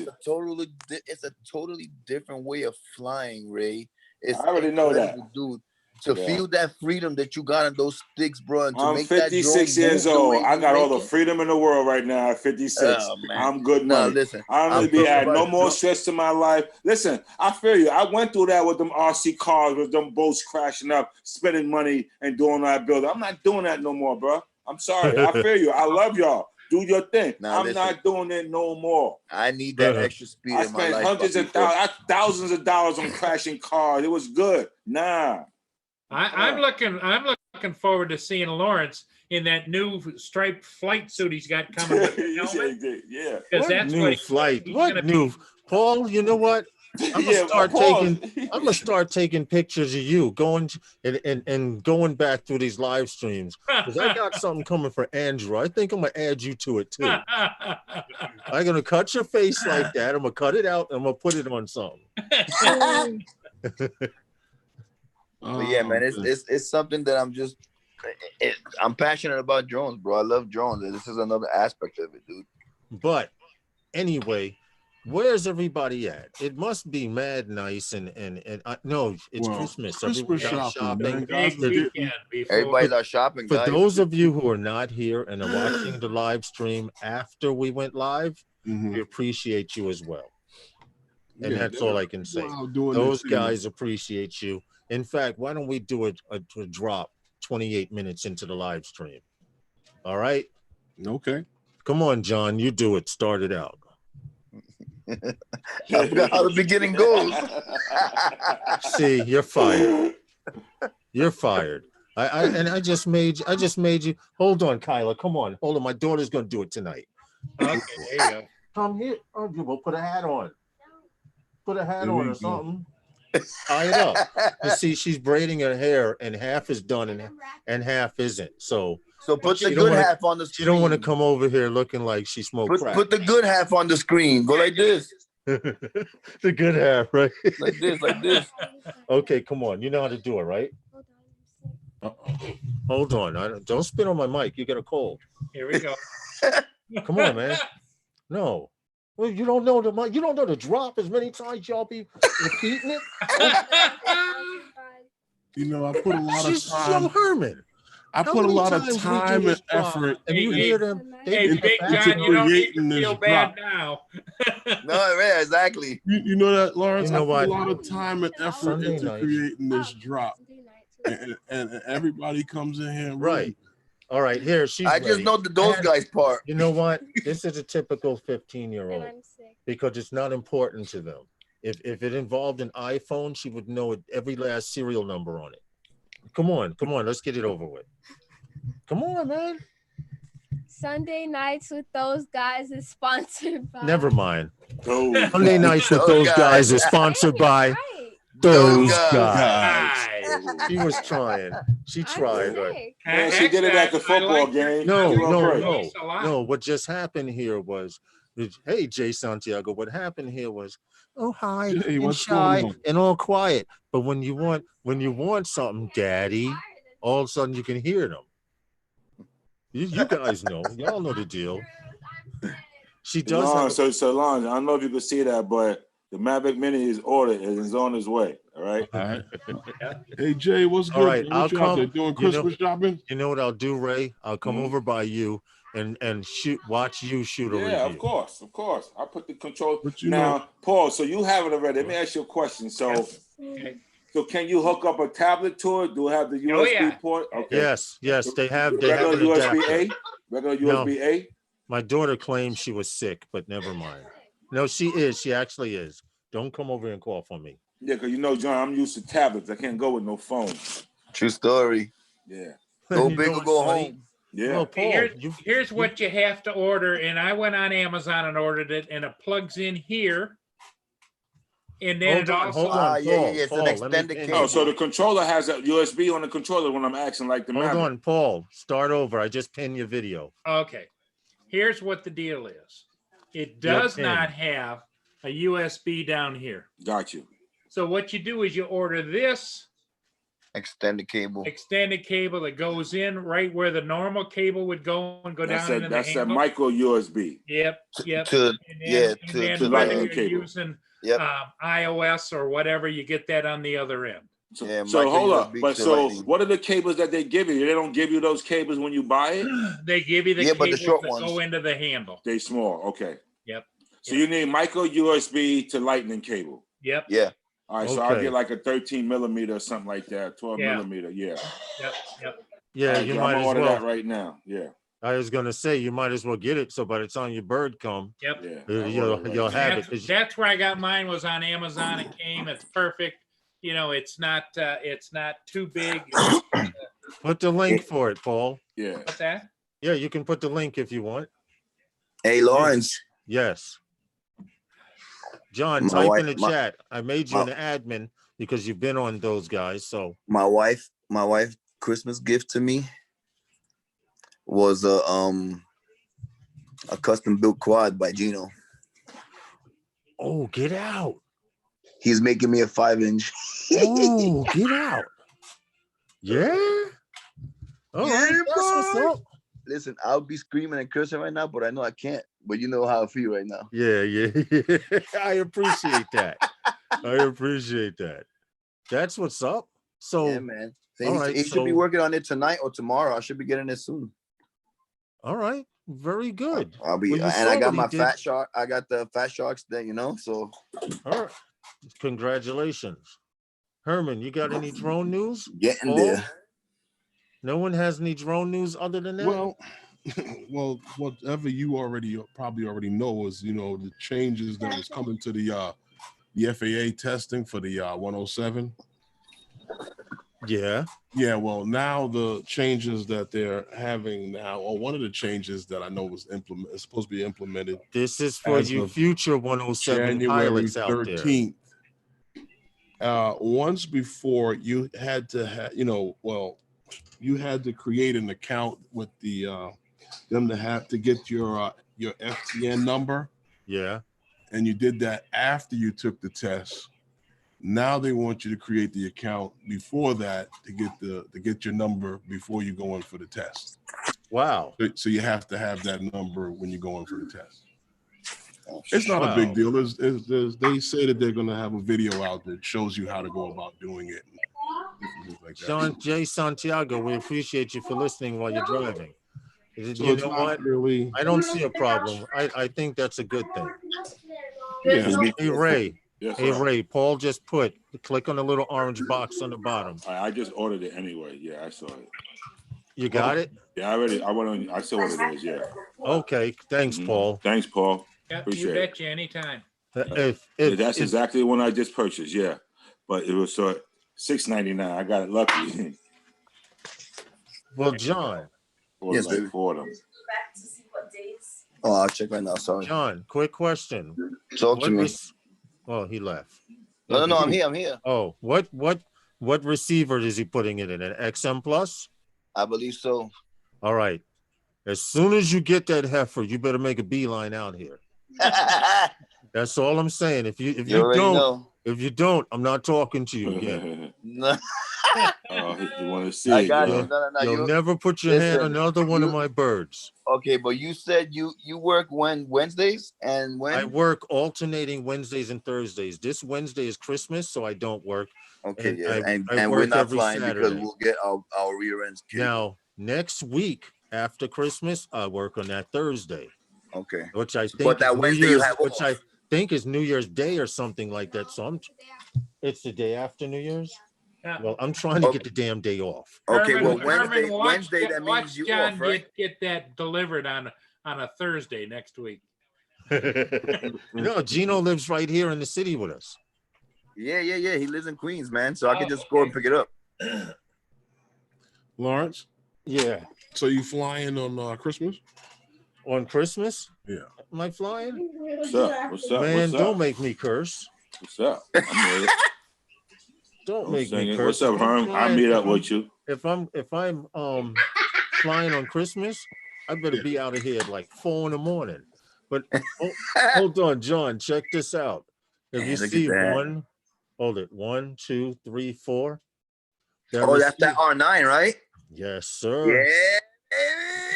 a totally different way of flying, Ray. I already know that, dude. To feel that freedom that you got on those sticks, bro. And to I'm make 56 years old. I got all the freedom in the world right now at 56. I'm good money. Listen, I'm gonna be adding no more stress to my life. Listen, I feel you. I went through that with them RC cars, with them boats crashing up, spending money and doing that building. I'm not doing that no more, bro. I'm sorry. I feel you. I love y'all. Do your thing. I'm not doing it no more. I need that extra speed. I spent hundreds of thousands of dollars on crashing cars. It was good. I'm looking forward to seeing Lawrence in that new striped flight suit he's got coming with the helmet. Yeah. Because that's new flight. What new? Paul, you know what? I'm gonna start taking pictures of you going and going back through these live streams, because I got something coming for Andrew. I think I'm gonna add you to it too. I'm gonna cut your face like that. I'm gonna cut it out and I'm gonna put it on something. But yeah, man, it's something that I'm passionate about drones, bro. I love drones, and this is another aspect of it, dude. But anyway, where's everybody at? It must be mad nice and no, it's Christmas. Christmas shopping. Everybody's out shopping. For those of you who are not here and are watching the live stream after we went live, we appreciate you as well. And that's all I can say. Those guys appreciate you. In fact, why don't we do a drop 28 minutes into the live stream? All right? Okay. Come on, John. You do it. Start it out. I forgot how the beginning goes. See, you're fired. You're fired. I just made you. Hold on, Kyla. Come on. Hold on. My daughter's gonna do it tonight. Okay, there you go. Come here. Oh, we'll put a hat on. Put a hat on or something. Tie it up. You see, she's braiding her hair, and half is done and half isn't. So put the good half on the screen. You don't want to come over here looking like she smoked crack. Put the good half on the screen. Go like this. The good half, right? Like this. Okay, come on. You know how to do it, right? Hold on. Don't spit on my mic. You get a cold. Here we go. Come on, man. No. Well, you don't know you don't know the drop as many times y'all be repeating it. You know, I put a lot of time. Young Herman. I put a lot of time and effort. And you hear them. Hey, Big John, you don't need to feel bad now. No, yeah, exactly. You know that, Lawrence? You know I put what? a lot of time and effort Sunday into night. creating this drop. And everybody comes in here. Right. All right, here she's I just ready. know those guys part. You know what? This is a typical 15-year-old because it's not important to them. If it involved an iPhone, she would know every last serial number on it. Come on, let's get it over with. Come on, man. Sunday nights with those guys is sponsored by. Never mind. Oh. Sunday nights with those guys is sponsored by those guys. She was trying. She tried. Right? Man, she did it at the football game. No. What just happened here was, hey, Jay Santiago, what happened here was, oh, hi, Jay, and shy and all quiet. But when you want something, Daddy, all of a sudden you can hear them. You guys know. Y'all know the deal. She does. So Lon, I don't know if you can see that, but the Mavic Mini is ordered and is on his way. All right. Hey Jay, what's good? All right, I'll come. Doing Christmas shopping. You know what I'll do, Ray? I'll come over by you and watch you shoot a review. Yeah, of course. I'll put the control. Now, Paul. So you have it already. Let me ask you a question. So. Okay. So can you hook up a tablet to it? Do it have the USB port? Okay. Yes, they have. Regular USB-A? Regular USB-A? My daughter claims she was sick, but never mind. No, she is. She actually is. Don't come over and cough on me. Yeah, because you know, John, I'm used to tablets. I can't go with no phone. True story. Yeah. Go big or go home. Yeah. Well, Paul, here's what you have to order. And I went on Amazon and ordered it, and it plugs in here. And then it's an extended cable. Oh, so the controller has a USB on the controller when I'm acting like the Hold Mavic. on, Paul. Start over. I just pinned your video. Okay. Here's what the deal is. It does not have a USB down here. Got you. So what you do is you order this extended cable that goes in right where the normal cable would go and go down into the That's handle. a micro USB. Yep. To whether you're using iOS or whatever, you get that on the other end. So hold up. But so what are the cables that they give you? They don't give you those cables when you buy it? They give you the cables but the short that ones go into the handle. They small. Okay. Yep. So you need micro USB to lightning cable. Yep. Yeah. All right. So I'll get like a 13 millimeter or something like that. 12 millimeter. Yeah. Yep. Yeah, you might as order well. that right now. Yeah. I was gonna say you might as well get it. So by the time your bird come, you'll have it. That's where I got mine. Was on Amazon. It came. It's perfect. You know, it's not too big. Put the link for it, Paul. Yeah. What's that? Yeah, you can put the link if you want. Hey, Lawrence. Yes. John, type in the chat. I made you an admin because you've been on those guys. So my wife Christmas gift to me was a custom built quad by Gino. Oh, get out. He's making me a 5-inch. Oh, get out. Yeah. Oh, yeah, that's what's up. Listen, I'll be screaming and cursing right now, but I know I can't. But you know how I feel right now. Yeah. I appreciate that. That's what's up. So yeah, man. He should be working on it tonight or tomorrow. I should be getting it soon. All right. Very good. I'll be I got my Fat Shark. I got the Fat Sharks there, so all right. Congratulations. Herman, you got any drone news? Getting there. No one has any drone news other than that? Well, whatever you probably already know is, the changes that was coming to the FAA testing for the 107. Yeah. Yeah, well, now the changes that they're having now, or one of the changes that I know was supposed to be implemented. This is for you future 107 January pilots 13th. Out there. Once before you had to have, you had to create an account with them to have to get your FTN number. Yeah. And you did that after you took the test. Now they want you to create the account before that to get your number before you go in for the test. Wow. So you have to have that number when you go in for the test. It's not a big deal. They say that they're going to have a video out that shows you how to go about doing it. Like that. John J. Santiago, we appreciate you for listening while you're driving. So You know what? Really, I don't see a problem. I think that's a good thing. Yeah. Hey, Ray. Yes, Hey, sir. Ray, Paul just click on the little orange box on the bottom. I just ordered it anyway. Yeah, I saw it. You got it? Yeah, I went on. I saw what it is. Yeah. Okay. Thanks, Paul. Thanks, Paul. Yeah, Appreciate you it. betcha anytime. That's exactly the one I just purchased. Yeah, but it was $6.99. I got it lucky. Well, John. Yes, like baby. 4 of them. Oh, I'll check right now. Sorry. John, quick question. Talk to me. Oh, he left. No, I'm here. I'm here. Oh, what receiver is he putting it in? An XM Plus? I believe so. All right. As soon as you get that heifer, you better make a beeline out here. That's all I'm saying. If you don't, I'm not talking to you again. No. You want to see I it? got Yeah. you. No. You'll never put your hand on another one of my birds. Okay, but you said you work Wednesdays and when? I work alternating Wednesdays and Thursdays. This Wednesday is Christmas, so I don't work. Okay, and and work we're not every flying Saturday. because we'll get our rear ends kicked. Now, next week after Christmas, I work on that Thursday. Okay. Which I think But that is Wednesday you have off. I think is New Year's Day or something like that. So it's the day after New Year's. Yeah. Well, I'm trying to get the damn day off. Okay, Herman, well Wednesday that watch means you John off, right? get that delivered on a Thursday next week. No, Gino lives right here in the city with us. Yeah. He lives in Queens, man. So I can just go and pick it up. Lawrence. Yeah. So you flying on Christmas? On Christmas? Yeah. Am I flying? What's up? What's up? Man, What's up? don't make me curse. What's up? I'm with it. Don't make me curse. What's up, Herm? I'll meet up with you. If I'm flying on Christmas, I better be out of here at like 4 a.m. But hold on, John, check this out. If you see one, hold it, 1, 2, 3, 4. That's that R9, right? Yes, sir. Yeah.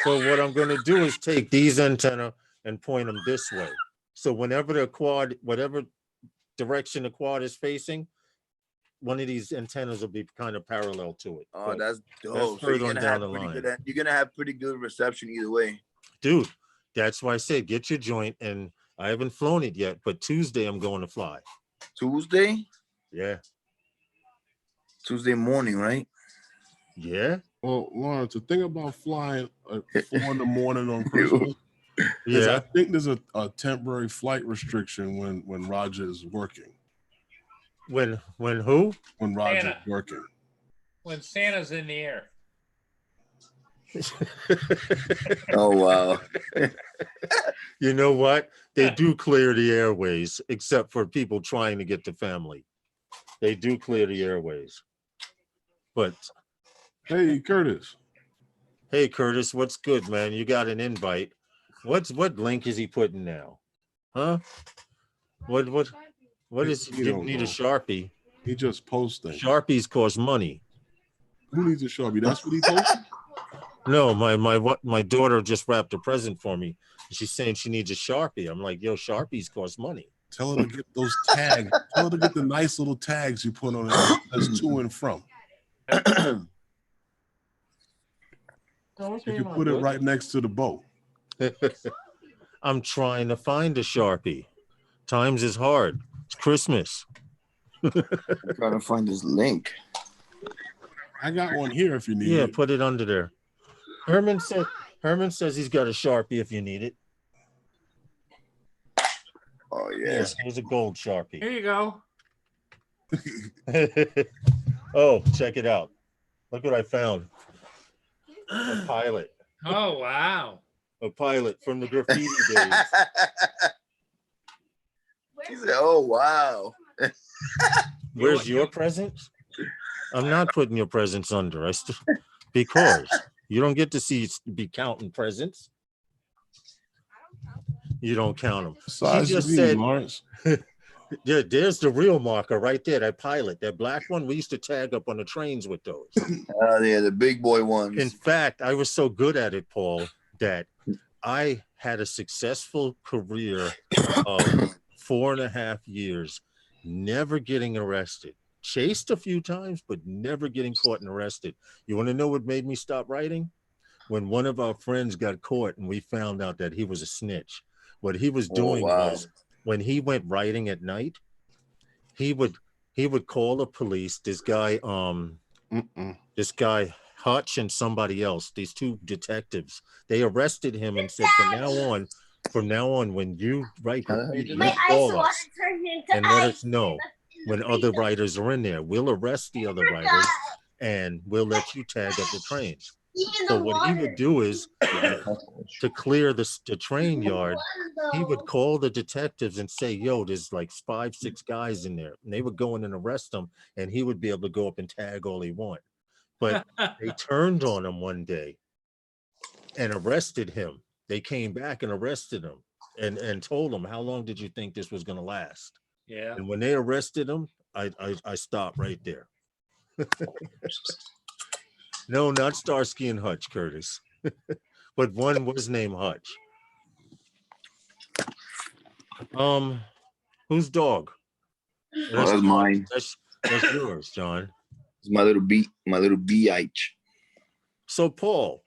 So what I'm going to do is take these antenna and point them this way. So whenever the quad, whatever direction the quad is facing, one of these antennas will be kind of parallel to it. Oh, but that's dope. that's So further down the line. You're gonna have pretty good reception either way. Dude, that's why I said get your joint, and I haven't flown it yet, but Tuesday I'm going to fly. Tuesday? Yeah. Tuesday morning, right? Yeah. Well, Lawrence, the thing about flying at 4 a.m. on Christmas is Yeah. I think there's a temporary flight restriction when Roger is working. When who? When Roger's Santa. working. When Santa's in the air. Oh wow. You know what? They do clear the airways, except for people trying to get to family. They do clear the airways. But Hey, Curtis. hey, Curtis, what's good, man? You got an invite. What link is he putting now? Huh? What is You you don't need know. a Sharpie? He just posting. Sharpies cost money. Who needs a Sharpie? That's what he posted? No, my daughter just wrapped a present for me. She's saying she needs a Sharpie. I'm like, yo, Sharpies cost money. Tell her to get those tags. Tell her to get the nice little tags you put on it. That's to and from. You can put it right next to the boat. I'm trying to find a Sharpie. Times is hard. It's Christmas. I'm trying to find this link. I got one here if you need Yeah, it. put it under there. Herman says he's got a Sharpie if you need it. Oh Yeah, yes. here's a gold Sharpie. Here you go. Oh, check it out. Look what I found. A pilot. Oh wow. A pilot from the graffiti days. He said, "Oh wow." Where's your present? I'm not putting your presents under. Because you don't get to be counting presents. You don't count them. Size She just you need, said, Lawrence. Yeah, there's the real marker right there. That pilot, that black one. We used to tag up on the trains with those. Yeah, the big boy ones. In fact, I was so good at it, Paul, that I had a successful career of 4.5 years, never getting arrested. Chased a few times, but never getting caught and arrested. You want to know what made me stop writing? When one of our friends got caught and we found out that he was a snitch. What he was doing was, when he went writing at night, he would call the police. This guy Hutch and somebody else, these two detectives, they arrested him and said, from now on, when you write graffiti, you call us and let us know when other writers are in there. We'll arrest the other writers and we'll let you tag up the trains. So what he would do is, to clear the train yard, he would call the detectives and say, yo, there's like 5, 6 guys in there. And they would go in and arrest them, and he would be able to go up and tag all he want. But they turned on him one day and arrested him. They came back and arrested him and told him, how long did you think this was going to last? Yeah. And when they arrested him, I stopped right there. No, not Starsky and Hutch, Curtis. But one was named Hutch. Whose dog? That's mine. That's yours, John. It's my little BH. So, Paul,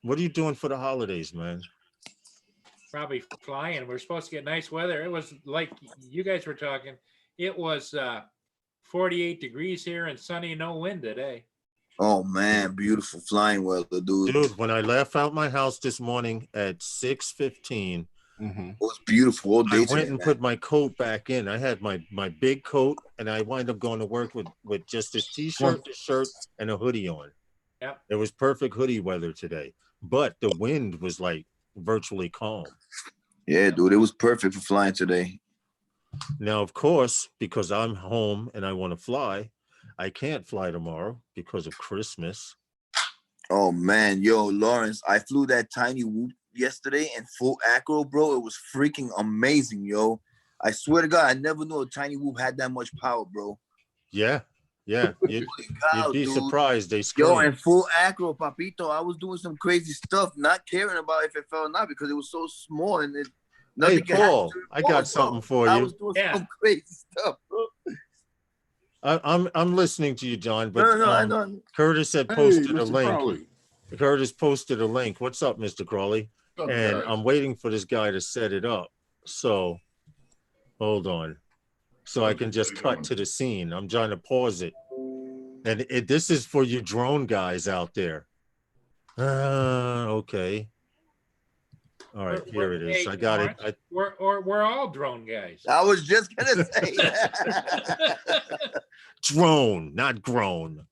what are you doing for the holidays, man? Probably flying. We're supposed to get nice weather. It was like you guys were talking. It was 48 degrees here and sunny, no wind today. Oh man, beautiful flying weather, dude. Dude, when I left out my house this morning at 6:15, it was beautiful all day. I went and put my coat back in. I had my big coat, and I wind up going to work with just this t-shirt, this shirt, and a hoodie on. Yeah, it was perfect hoodie weather today, but the wind was like virtually calm. Yeah, dude, it was perfect for flying today. Now, of course, because I'm home and I want to fly, I can't fly tomorrow because of Christmas. Oh man, yo, Lawrence, I flew that tiny whoop yesterday in full acro, bro. It was freaking amazing, yo. I swear to God, I never knew a tiny whoop had that much power, bro. Yeah. You'd be surprised. They scream. Yo, in full acro, papito, I was doing some crazy stuff, not caring about if it fell or not because it was so small and it. Hey, Paul, I got something for you. I was doing some crazy stuff, bro. I'm listening to you, John. But no, I know. Curtis had posted a link. Crowley. Curtis posted a link. What's up, Mr. Crawley? Okay. And I'm waiting for this guy to set it up. So, hold on. So I can just cut to the scene. I'm trying to pause it. And this is for you drone guys out there. Okay. All right, here it is. I got it. We're all drone guys. I was just gonna say that. Drone, not grown.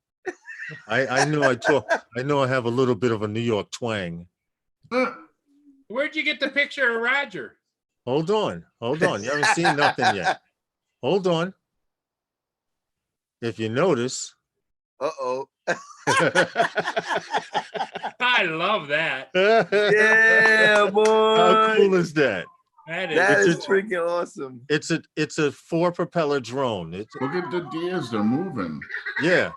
I know I talk. I know I have a little bit of a New York twang. Where'd you get the picture of Roger? Hold on. You haven't seen nothing yet. Hold on. If you notice. Uh-oh. I love that. Yeah, boy. How cool is that? That is freaking awesome. It's a 4-propeller drone. Look at the gears, they're moving. Yeah.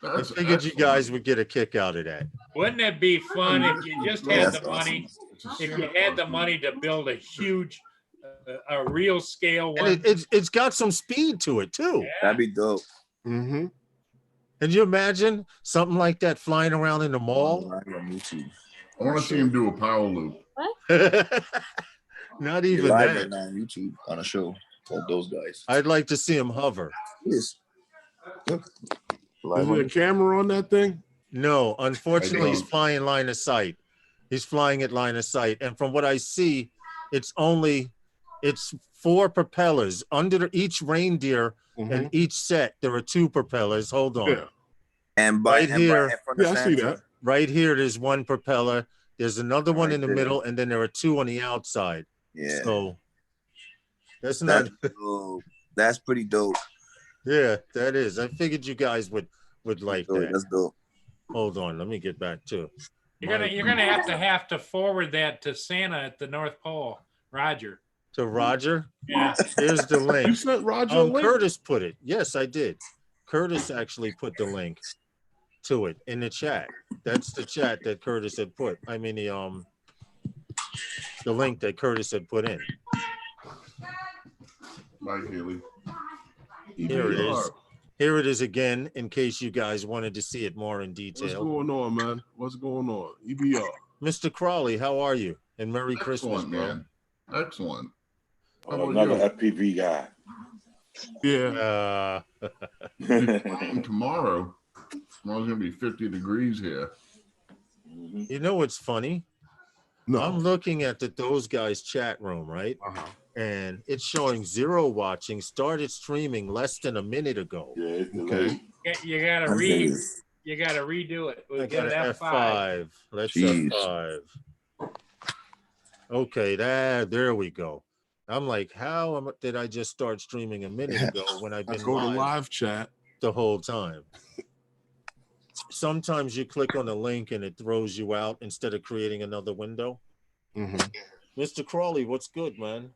I That's figured you guys would get a kick out of that. Wouldn't it be fun if you just had the money? If you had the money to build a huge, a real scale one. And it's got some speed to it too. Yeah. That'd be dope. Mm-hmm. Can you imagine something like that flying around in the mall? I want to see him do a power loop. Not even live that. right now on YouTube on a show called Those Guys. I'd like to see him hover. Yes. Is there a camera on that thing? No, unfortunately, he's flying line of sight. He's flying at line of sight. And from what I see, it's 4 propellers. Under each reindeer and each set, there are 2 propellers. Hold on. Yeah. And I see that. Right here, there's 1 propeller. There's another one in the middle, and then there are 2 on the outside. Yeah. So that's dope. That's pretty dope. Yeah, that is. I figured you guys would like that. That's dope. Hold on, let me get back to. You're gonna have to forward that to Santa at the North Pole, Roger. To Roger. Yeah. Here's the link. You sent Roger a link? Curtis put it. Yes, I did. Curtis actually put the link to it in the chat. That's the chat that Curtis had put. I mean the link that Curtis had put in. Bye, Haley. Here it is. Here it is again, in case you guys wanted to see it more in detail. What's going on, man? What's going on? EBR. Mr. Crawley, how are you? And Merry Christmas, bro. Man. Excellent. Another FPV guy. Yeah. Tomorrow. Tomorrow's gonna be 50 degrees here. You know what's funny? No. I'm looking at those guys' chat room, right? And it's showing 0 watching. Started streaming less than a minute ago. Yeah, it's okay. You gotta redo it. I got an F5. Let's F5. Okay, there we go. I'm like, how did I just start streaming a minute ago when I've been go to live chat the whole time? Sometimes you click on the link and it throws you out instead of creating another window. Mr. Crawley, what's good, man?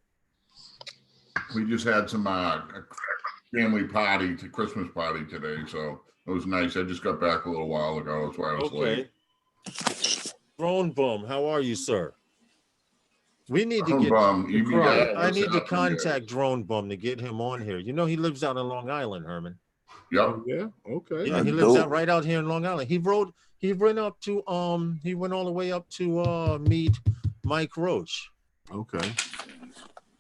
We just had some family party, Christmas party today, so it was nice. I just got back a little while ago. That's why I was late. Drone Bum, how are you, sir? We need to get. I need to contact Drone Bum to get him on here. You know he lives out in Long Island, Herman. Yep. Yeah. Okay. Yeah, he lives right out here in Long Island. He went all the way up to meet Mike Roach. Okay.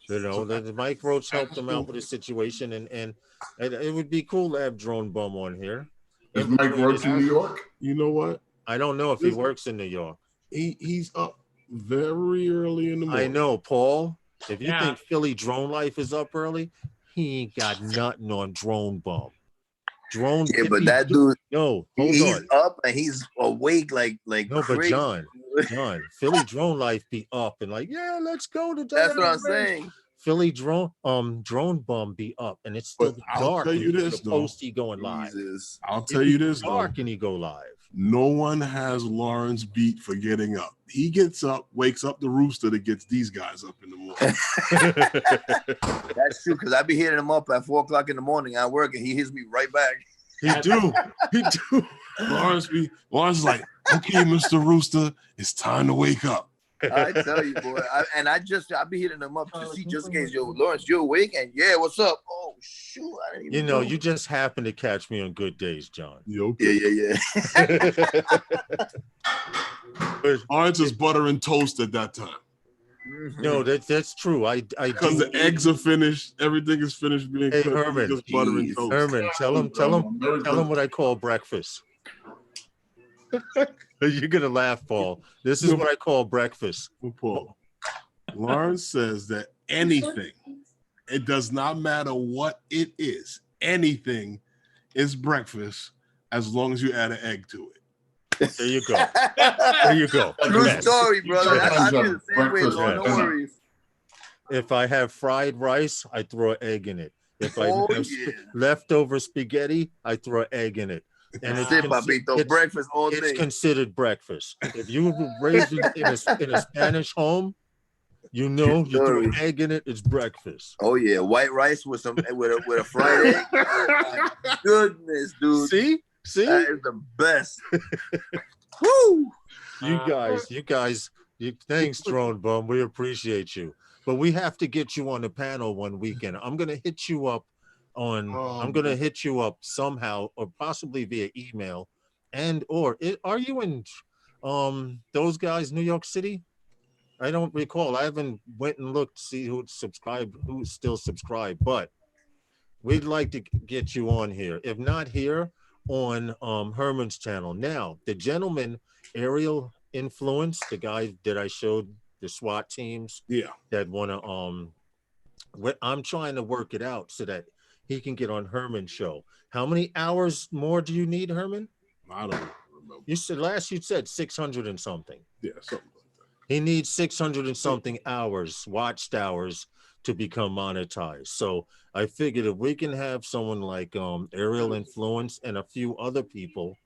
You know, the Mike Roach helped him out with his situation, and it would be cool to have Drone Bum on here. Is Mike Roach in New York? You know what? I don't know if he works in New York. He's up very early in the morning. I know, Paul. If you think Philly Drone Life is up early, he ain't got nothing on Drone Bum. But that dude, he's on. up and he's awake like no, crazy. But John, Philly Drone Life be up and like, yeah, let's go to. That's what I'm saying. Philly Drone Bum be up and it's still dark. I'll tell you this though. He going live. I'll tell you this dark and he go live. No one has Lawrence beat for getting up. He gets up, wakes up the rooster that gets these guys up in the morning. That's true, because I be hitting him up at 4 o'clock in the morning. I work and he hits me right back. He do. Lawrence is like, okay, Mr. Rooster, it's time to wake up. I tell you, boy. I be hitting him up to see just in case, yo, Lawrence, you awake? And yeah, what's up? Oh, shoot. I didn't even know. You just happen to catch me on good days, John. Okay. Yeah. Lawrence is butter and toast at that time. No, that's true. Because the eggs are finished, everything is finished being cooked. Herman, just butter and toast. Herman, tell him what I call breakfast. You're gonna laugh, Paul. This is what I call breakfast. Paul, Lawrence says that anything, it does not matter what it is, anything is breakfast as long as you add an egg to it. There you go. There you go. True story, brother. I do the same way, so no worries. If I have fried rice, I throw an egg in it. If I have leftover spaghetti, I throw an egg in it. And it's breakfast all day. It's considered breakfast. If you were raised in a Spanish home, you know you throw an egg in it, it's breakfast. Oh yeah, white rice with a fried egg. Oh, my goodness, dude. See? That is the best. Woo! You guys, thanks, Drone Bum. We appreciate you. But we have to get you on the panel one weekend. I'm gonna hit you up somehow, or possibly via email, are you in those guys, New York City? I don't recall. I haven't went and looked to see who's still subscribed, but we'd like to get you on here. If not here, on Herman's channel. Now, the gentleman, Aerial Influence, the guy that I showed the SWAT teams that want to I'm trying to work it out so that he can get on Herman's show. How many hours more do you need, Herman? I don't remember. You said 600 and something. Yeah, something like that. He needs 600 and something hours, watched hours, to become monetized. So I figured if we can have someone like Aerial Influence and a few other people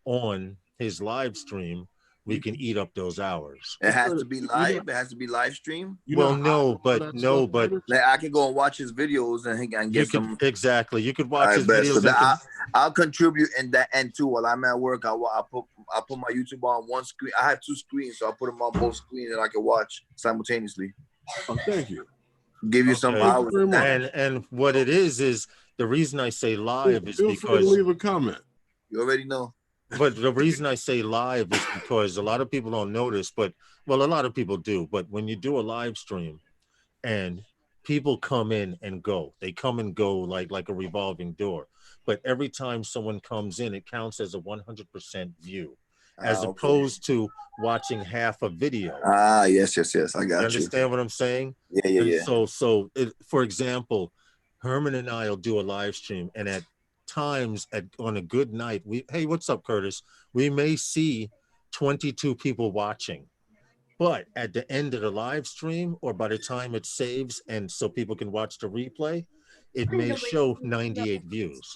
on his live stream, we can eat up those hours. It has to be live. It has to be live stream. Well, no, but like I can go and watch his videos and get some. Exactly. You could watch his bet. videos. So I'll contribute in that end too. While I'm at work, I'll put my YouTube on one screen. I have 2 screens, so I'll put them on both screens and I can watch simultaneously. Oh, thank you. Give you some hours. And what it is the reason I say live is Feel free to because leave a comment. You already know. But the reason I say live is because a lot of people don't notice, a lot of people do. But when you do a live stream and people come in and go, they come and go like a revolving door. But every time someone comes in, it counts as a 100% view, as opposed to watching half a video. Yes. I got you. Understand what I'm saying? Yeah. So for example, Herman and I will do a live stream, and at times on a good night, hey, what's up, Curtis? We may see 22 people watching, but at the end of the live stream, or by the time it saves and so people can watch the replay, it may show 98 views.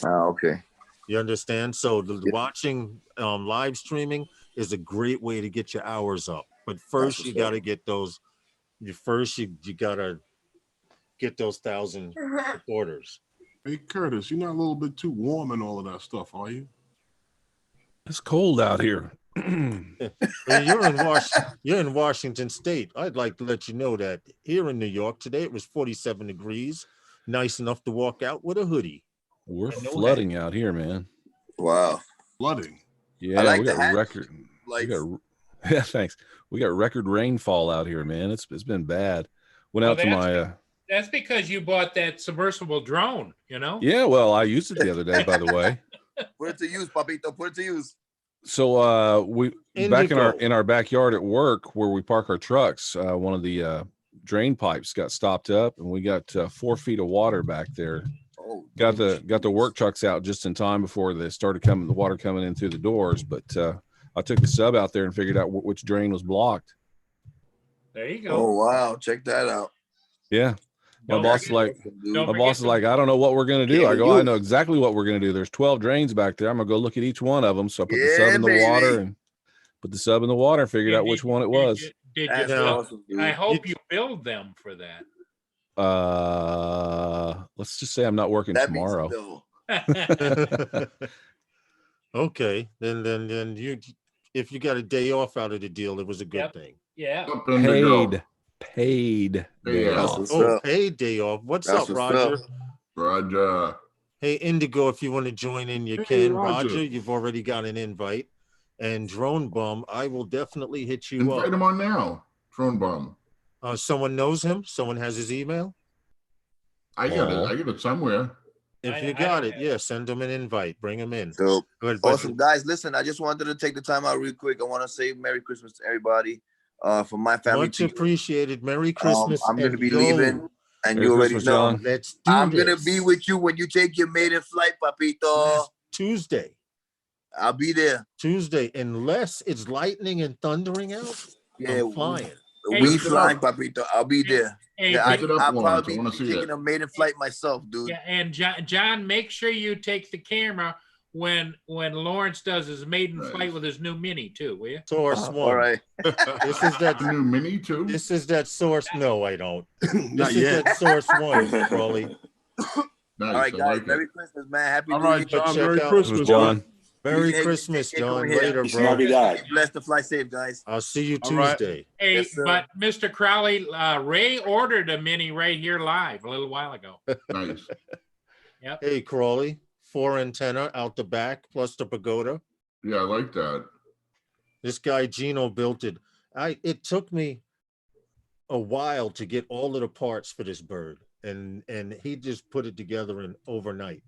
Okay. You understand? So the watching live streaming is a great way to get your hours up. But first you got to get those. You got to get those 1,000 supporters. Hey, Curtis, you're not a little bit too warm and all of that stuff, are you? It's cold out here. You're in Washington State. I'd like to let you know that here in New York today, it was 47 degrees. Nice enough to walk out with a hoodie. We're flooding out here, man. Wow. Flooding. Yeah, we got record. Yeah, thanks. We got record rainfall out here, man. It's been bad. Went out to my that's because you bought that submersible drone, you know? Yeah, well, I used it the other day, by the way. Put it to use, Papito. Put it to use. So we back in our backyard at work where we park our trucks, one of the drain pipes got stopped up, and we got 4 feet of water back there. Oh, got the work trucks out just in time before they started the water coming in through the doors. But I took the sub out there and figured out which drain was blocked. There you go. Oh wow, check that out. Yeah. My boss is like, I don't know what we're gonna do. I go, I know exactly what we're gonna do. There's 12 drains back there. I'm gonna go look at each one of them. So I put the sub in the water and put the sub in the water and figured out which one it was. I hope you build them for that. Let's just say I'm not working tomorrow. Okay, then you, if you got a day off out of the deal, it was a good thing. Yeah. Paid day off. Paid day off. What's up, Roger? Roger. Hey, Indigo, if you want to join in, you can. Roger, you've already got an invite. And Drone Bum, I will definitely hit you up. Invite him on now. Drone Bum. Someone knows him? Someone has his email? I got it. I get it somewhere. If you got it, send him an invite. Bring him in. So awesome, guys. Listen, I just wanted to take the time out real quick. I want to say Merry Christmas to everybody. For my family, much appreciated. Merry Christmas. I'm going to be leaving, and you already know. I'm going to be with you when you take your maiden flight, Papito. Tuesday. I'll be there. Tuesday, unless it's lightning and thundering out. Yeah, I'm flying. We flying, Papito. I'll be there. Hey, I'll probably be taking a maiden flight myself, dude. Yeah, and John, make sure you take the camera when Lawrence does his maiden flight with his new Mini too, will you? Source one. All right. This is that new Mini too. This is that source. No, I don't. This is that source one, Crawley. Nice. All right, guys. Merry Christmas, man. Happy New Year. All right, John. Merry Christmas, John. Merry Christmas, John. Later, bro. Bless the fly safe, guys. I'll see you Tuesday. Hey, Yes, sir. but Mr. Crowley, Ray ordered a Mini right here live a little while ago. Nice. Yep. Hey, Crawley. 4 antenna out the back plus the pagoda. Yeah, I like that. This guy Gino built it. It took me a while to get all of the parts for this bird, and he just put it together in overnight.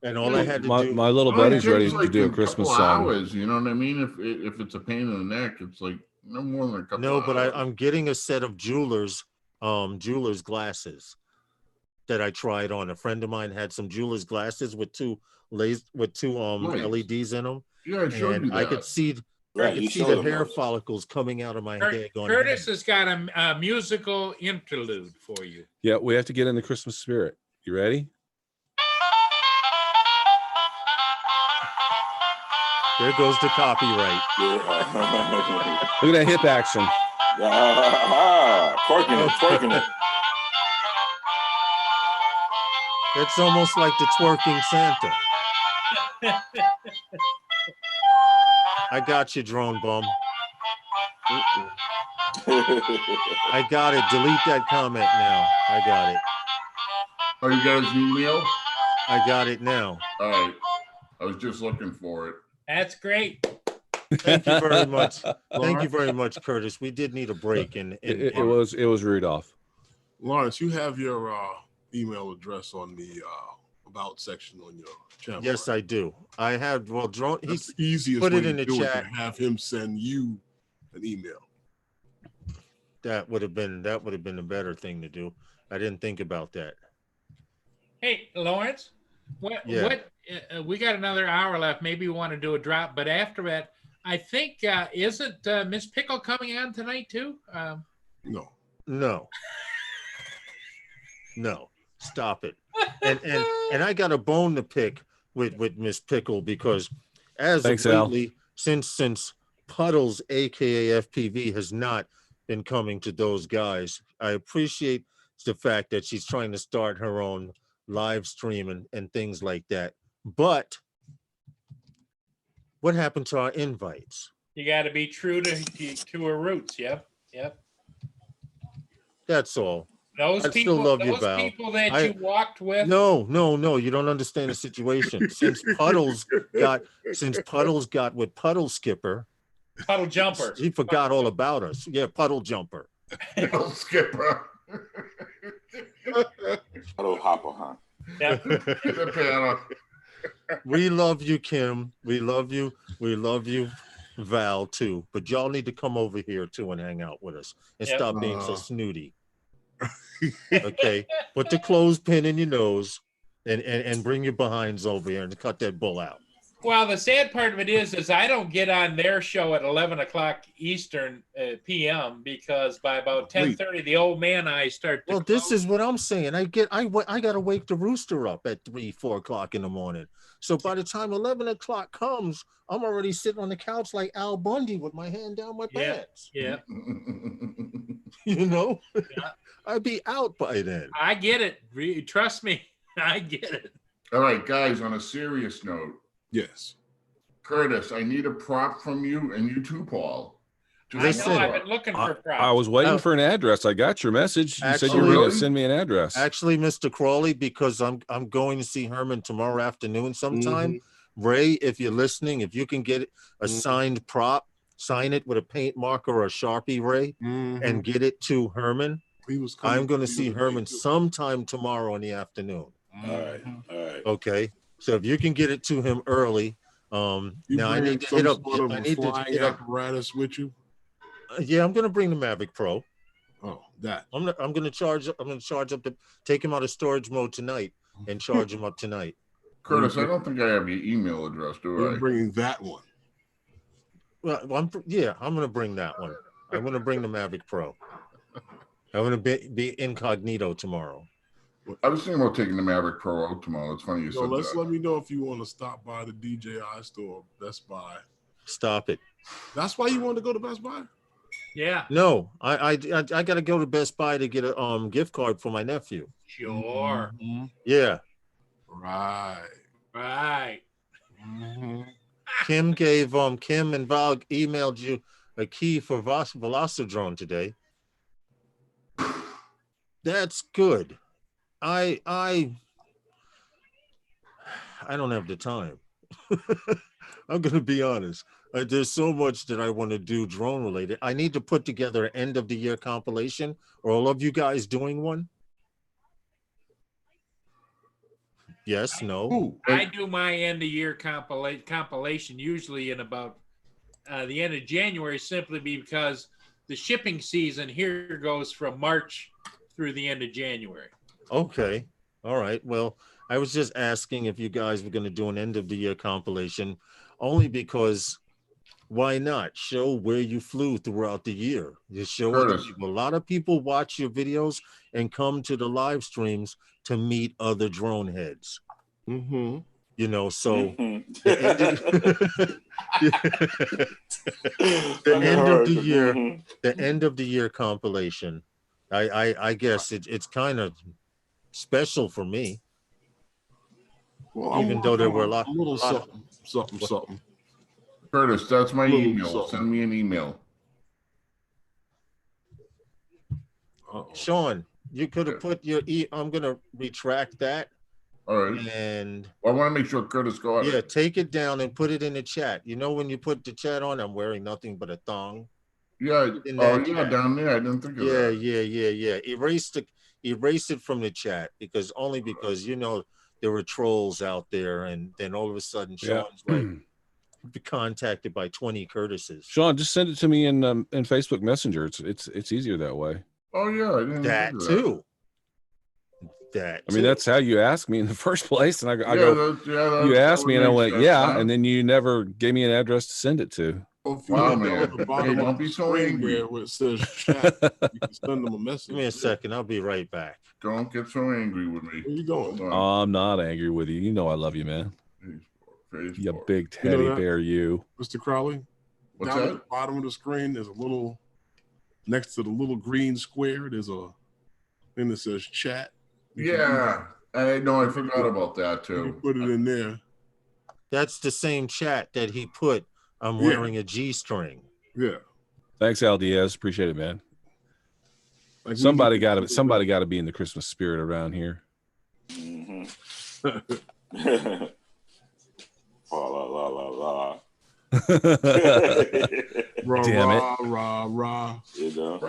And all I had to do. My little buddy's ready like to do a Christmas song. Hours, you know what I mean? If it's a pain in the neck, it's like no more than a couple. No, but hours. I'm getting a set of jeweler's glasses that I tried on. A friend of mine had some jeweler's glasses with two LEDs in them. Yeah, I showed you that. I could see the hair follicles coming out of my head. Curtis has got a musical interlude for you. Yeah, we have to get in the Christmas spirit. You ready? There goes the copyright. Yeah. Look at that hip action. Twerking it. It's almost like the twerking Santa. I got you, drone bum. I got it. Delete that comment now. I got it. Oh, you got his email? I got it now. All right. I was just looking for it. That's great. Thank you very much. Thank you very much, Curtis. We did need a break. It was Rudolph. Lawrence, you have your email address on the about section on your channel. Yes, right? I do. I have. Well, drone. He's the easiest put way it in to the do chat. it to have him send you an email. That would have been a better thing to do. I didn't think about that. Hey, Lawrence, what we got another hour left. Maybe we want to do a drop, but after that, I think isn't Miss Pickle coming on tonight too? No. No. Stop it. And I got a bone to pick with Miss Pickle because as of lately, since Puddles, aka FPV, has not been coming to those guys, I appreciate the fact that she's trying to start her own live stream and things like that. But what happened to our invites? You got to be true to her roots. Yep. That's all. Those people that you walked with. No, you don't understand the situation. Since Puddles got with Puddle Skipper, Puddle Jumper, he forgot all about us. Yeah, Puddle Jumper. Puddle Skipper. Puddle Hopper, huh? Yeah. We love you, Kim. We love you. We love you, Val, too. But y'all need to come over here too and hang out with us and stop being so snooty. Okay, put the clothespin in your nose and bring your behinds over here and cut that bull out. Well, the sad part of it is I don't get on their show at 11 o'clock Eastern p.m. because by about 10:30 the old man I start. Well, this is what I'm saying. I got to wake the rooster up at 3-4 o'clock in the morning. So by the time 11 o'clock comes, I'm already sitting on the couch like Al Bundy with my hand down my pants. Yeah. You know, yeah. I'd be out by then. I get it. Trust me, I get it. All right, guys, on a serious note. Yes. Curtis, I need a prop from you and you too, Paul. I know, I've been looking for props. I was waiting for an address. I got your message. You said you were going to send me an address. Actually, Mr. Crawley, because I'm going to see Herman tomorrow afternoon sometime. Ray, if you're listening, if you can get a signed prop, sign it with a paint marker or a Sharpie, Ray, and get it to Herman. I'm going to see Herman sometime tomorrow in the afternoon. All right. Okay. So if you can get it to him early, now I need to hit up. I need to hit up apparatus with you. Yeah, I'm going to bring the Mavic Pro. Oh, that. I'm going to charge. I'm going to charge up take him out of storage mode tonight and charge him up tonight. Curtis, I don't think I have your email address, do I? You're bringing that one. Well, I'm going to bring that one. I'm going to bring the Mavic Pro. I'm going to be incognito tomorrow. I was thinking about taking the Mavic Pro out tomorrow. It's funny you said that. Let me know if you want to stop by the DJI store, Best Buy. Stop it. That's why you want to go to Best Buy? Yeah. No, I got to go to Best Buy to get a gift card for my nephew. Sure. Yeah. Right. Kim gave Kim and Val emailed you a key for Velocidrone today. That's good. I don't have the time. I'm going to be honest. There's so much that I want to do drone related. I need to put together an end of the year compilation. Are all of you guys doing one? Yes, no. I do my end of year compilation usually in about the end of January, simply because the shipping season here goes from March through the end of January. Okay. All right. Well, I was just asking if you guys were going to do an end of the year compilation, only because why not show where you flew throughout the year? You show other people. A lot of people watch your videos and come to the live streams to meet other drone heads. You You know, so Mhm. the end of the Mhm. year, the end of the year compilation. I guess it's kind of special for me. Well, Even though there were a lot of something. Curtis, that's my Little email. something. Send me an email. Sean, you could have put your I'm gonna retract that. All right. And I want to make sure Curtis got it. Yeah, take it down and put it in the chat. You know, when you put the chat on, I'm wearing nothing but a thong. Yeah. In Oh, that yeah, chat. down there. I didn't think of that. Yeah. Erase it from the chat because you know there were trolls out there, and then all of a sudden Sean's like contacted by 20 Curtises. Sean, just send it to me in Facebook Messenger. It's easier that way. Oh yeah, I didn't that think of too. I mean, that's how you asked me in the first place, and I Yeah, go, you asked that me, would and I make went, sense, yeah, huh? and then you never gave me an address to send it to. Well, if you Wow, look man. on the bottom Hey, of don't the be so screen angry. there where it says chat, you can send them a message. Give me a second. I'll be right back. Don't get so angry with me. Where you going? Hold on. I'm not angry with you. You know I love you, man. Facebook. You big teddy You know that, bear, you. Mr. Crowley? What's Down that? at the bottom of the screen, there's a little, next to the little green square, there's a thing that says chat. Yeah. I know. I forgot about that You can too. put it in there. That's the same chat that he put. I'm wearing a G-string. Yeah. Thanks, Al Diaz. Appreciate it, man. Like somebody got to be in the Christmas spirit around here. Mm-hmm. La la la la. Rah, Damn it. rah, rah, rah. You know.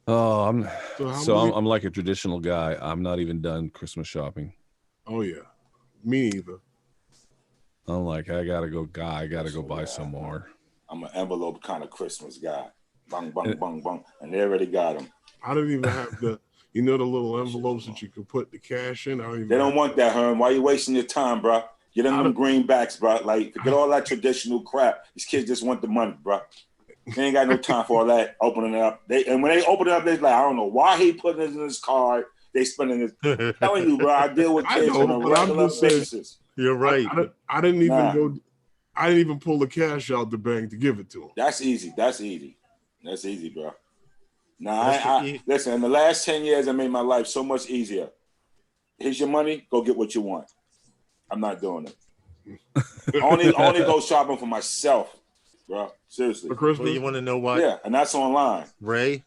Oh, I'm many- like a traditional guy. I'm not even done Christmas shopping. Oh yeah, me either. I'm like, I gotta go buy some more. I'm an envelope kind of Christmas guy. Bang, bang, bang, bang, and they already got them. I didn't even have the little envelopes that you could put the cash in. They don't want that, Herm. Why you wasting your time, bro? Get them greenbacks, bro. Like, forget all that traditional crap. These kids just want the money, bro. They ain't got no time for all that opening it up. And when they open it up, they're like, I don't know why he putting this in his card. They spending this. I'm telling you, bro, I deal with kids on a regular basis. You're right. I didn't even go. I didn't even pull the cash out the bank to give it to him. That's easy, bro. Nah, listen. In the last 10 years, I made my life so much easier. Here's your money. Go get what you want. I'm not doing it. only go shopping for myself, bro. Seriously. For Christmas? Well, you want to know what? Yeah, and that's online. Ray,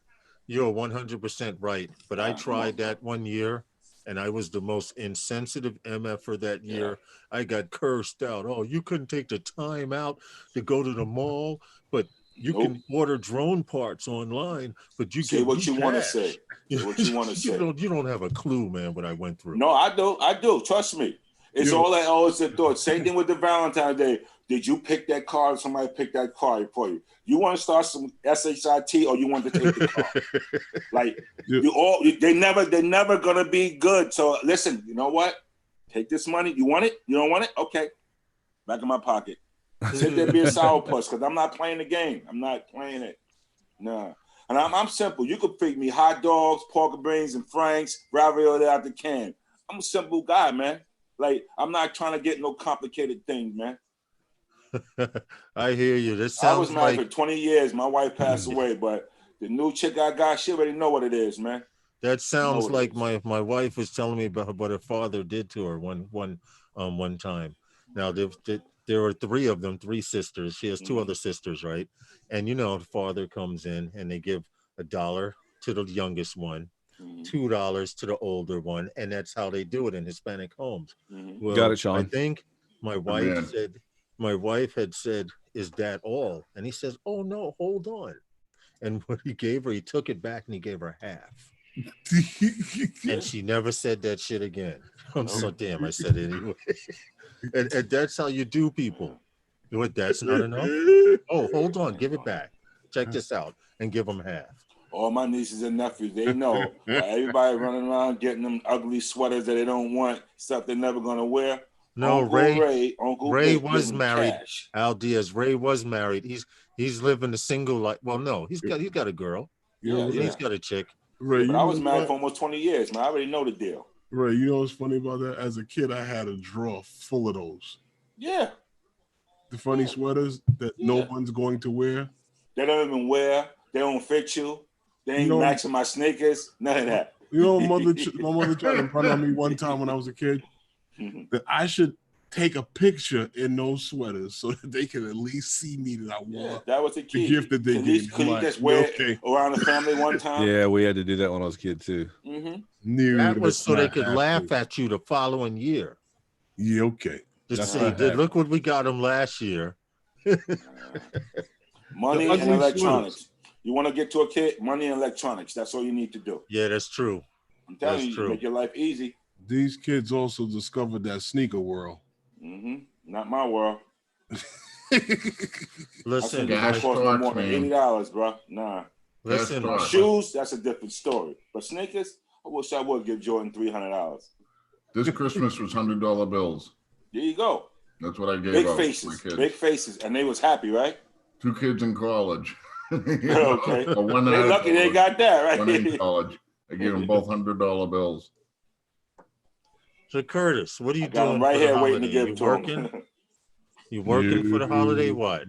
you're 100% right. But I tried that one year, and I was the most insensitive MF for that year. I got cursed out. Oh, you couldn't take the time out to go to the mall, but you can order drone parts online, but you say get what you want to cash. say. Say what you want to say. You don't have a clue, man, what I went through. No, I do. Trust me. It's all that always a thought. Same thing with the Valentine's Day. Did you pick that card? Somebody picked that card for you. You want to start some SHIT or you want to take the card? Like they're never gonna be good. So listen, you know what? Take this money. You want it? You don't want it? Okay. Back in my pocket. Sit there, be a sourpuss, because I'm not playing the game. I'm not playing it. No. And I'm simple. You could feed me hot dogs, pork and beans, and franks, ravioli out the can. I'm a simple guy, man. Like, I'm not trying to get no complicated things, man. I hear you. This sounds I was married for 20 years. My wife passed away, but the new chick I got, she already know what it is, man. That sounds like my wife was telling me about what her father did to her one time. Now there were three of them, three sisters. She has two other sisters, right? And the father comes in and they give $1 to the youngest one, $2 to the older one, and that's how they do it in Hispanic homes. Well, got it, Sean. I think my wife had said, "Is that all?" And he says, "Oh no, hold on." And what he gave her, he took it back and he gave her half. And she never said that shit again. I'm so damn. I said it anyway. and that's how you do people. What? That's not enough. Oh, hold on. Give it back. Check this out, and give them half. All my nieces and nephews, they know. Everybody running around getting them ugly sweaters that they don't want, stuff they're never gonna wear. No, Uncle Ray was married. Cash. Al Diaz. Ray was married. He's living a single life. Well, no, he's got a girl. Yeah, he's got a chick. Right, but I was married for almost 20 years, man. I already know the deal. Right, you know what's funny about that? As a kid, I had a drawer full of those. Yeah. The funny sweaters that no one's going to wear. They don't even wear. They don't fit you. They ain't matching my sneakers. None of that. You know, my mother tried to run on me one time when I was a kid that I should take a picture in those sweaters so that they can at least see me that I wore. That was the key. The gift that they gave. Could you just wear it around the family one time? Yeah, we had to do that when I was a kid too. That was so they could laugh at you the following year. Yeah, okay. Just say, look what we got them last year. Money and electronics. You want to get to a kid? Money and electronics. That's all you need to do. Yeah, that's true. I'm telling you, make your life easy. These kids also discovered that sneaker world. Not my world. Listen, that cost no more than $80, bro. Nah. Listen, shoes, that's a different story. But sneakers, I wish I would give Jordan $300. This Christmas was $100 bills. There you go. That's what I gave big out faces, to my kids. Big faces, and they was happy, right? 2 kids in college. Okay. They lucky they got that, right? One in college. I gave them both $100 bills. So Curtis, what are you doing? Right here, waiting to give it to him. You working for the holiday? What?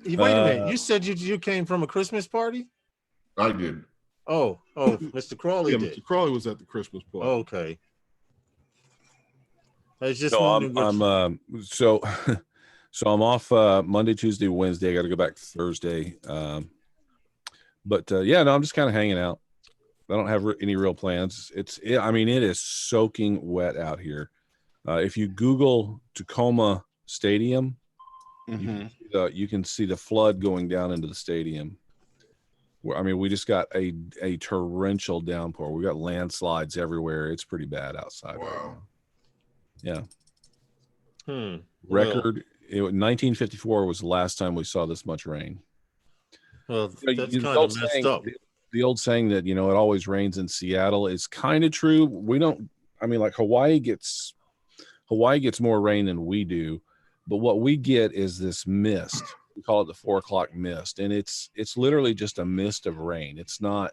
Wait a minute. You said you came from a Christmas party? I did. Oh, Mr. Crawley did. Mr. Crawley was at the Christmas party. Okay. I was just so I'm off Monday, Tuesday, Wednesday. I got to go back Thursday. I'm just kind of hanging out. I don't have any real plans. It is soaking wet out here. If you Google Tacoma Stadium, you can see the flood going down into the stadium. We just got a torrential downpour. We got landslides everywhere. It's pretty bad outside. Wow. Right now. Yeah. Record. 1954 was the last time we saw this much rain. Well, that's kind of messed up. The old saying that, it always rains in Seattle is kind of true. We don't, Hawaii gets more rain than we do, but what we get is this mist. We call it the 4 o'clock mist. And it's literally just a mist of rain. It's not,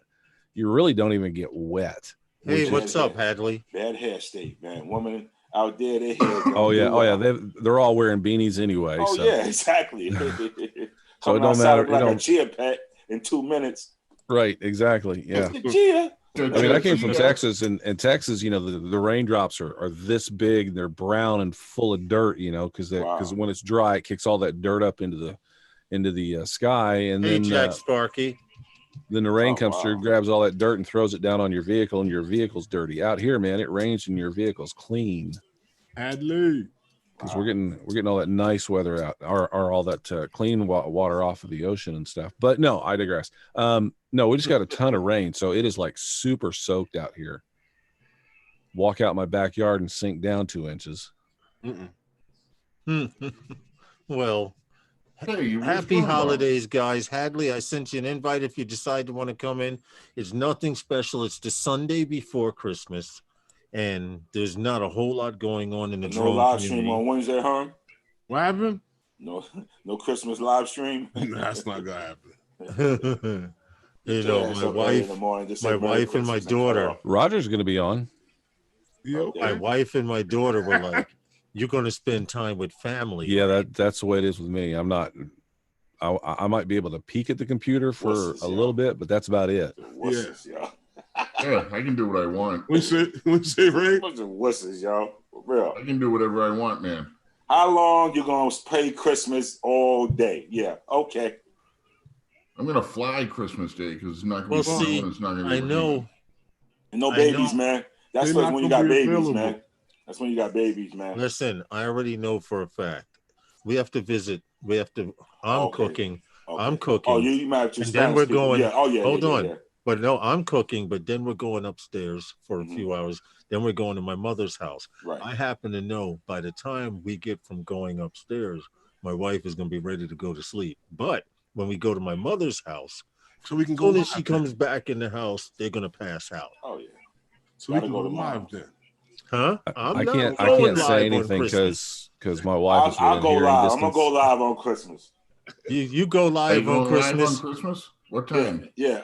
you really don't even get wet. Hey, what's up, Hadley? Bad hair state, man. Woman out there, their hair. Oh yeah. They're all wearing beanies anyway. Oh, so. Yeah, exactly. So it don't matter. Like a chia pet in 2 minutes. Right, exactly. Yeah. I came from Texas, and Texas, the raindrops are this big. They're brown and full of dirt, because when it's dry, it kicks all that dirt up into the sky, and then Jack Sparky. Then the rain comes through, grabs all that dirt, and throws it down on your vehicle, and your vehicle's dirty. Out here, man, it rains and your vehicle's clean. Adley. Because we're getting all that nice weather out, or all that clean water off of the ocean and stuff. But no, I digress. No, we just got a ton of rain, so it is like super soaked out here. Walk out my backyard and sink down 2 inches. Well, happy holidays, guys. Hadley, I sent you an invite if you decide to want to come in. It's nothing special. It's the Sunday before Christmas. And there's not a whole lot going on in the drone live stream on Wednesday, huh? What happened? No Christmas live stream. That's not gonna happen. My wife and my daughter. Roger's gonna be on. My wife and my daughter were like, "You're gonna spend time with family." Yeah, that's the way it is with me. I'm not. I might be able to peek at the computer for a little bit, but that's about it. Yeah, I can do what I want. We say right? Bunch of wusses, y'all. For real. I can do whatever I want, man. How long you gonna pay Christmas all day? Yeah, okay. I'm gonna fly Christmas Day because it's not gonna be fun. It's not gonna be know. And no babies, man. That's when you got babies, man. That's when you got babies, man. Listen, I already know for a fact. We have to visit. I'm cooking. Okay. I'm cooking. Oh, you might have to. And then we're going. Yeah. Oh, yeah. Hold on. Yeah. But no, I'm cooking, but then we're going upstairs for a few hours. Then we're going to my mother's house. Right. I happen to know by the time we get from going upstairs, my wife is going to be ready to go to sleep. But when we go to my mother's house, so we can go. As she comes back in the house, they're going to pass out. Oh yeah. So we can go live then. Huh? I can't say anything because my wife is I'll go live. I'm gonna go live on Christmas. You go Are you live going on live Christmas? on Christmas? What time? Yeah.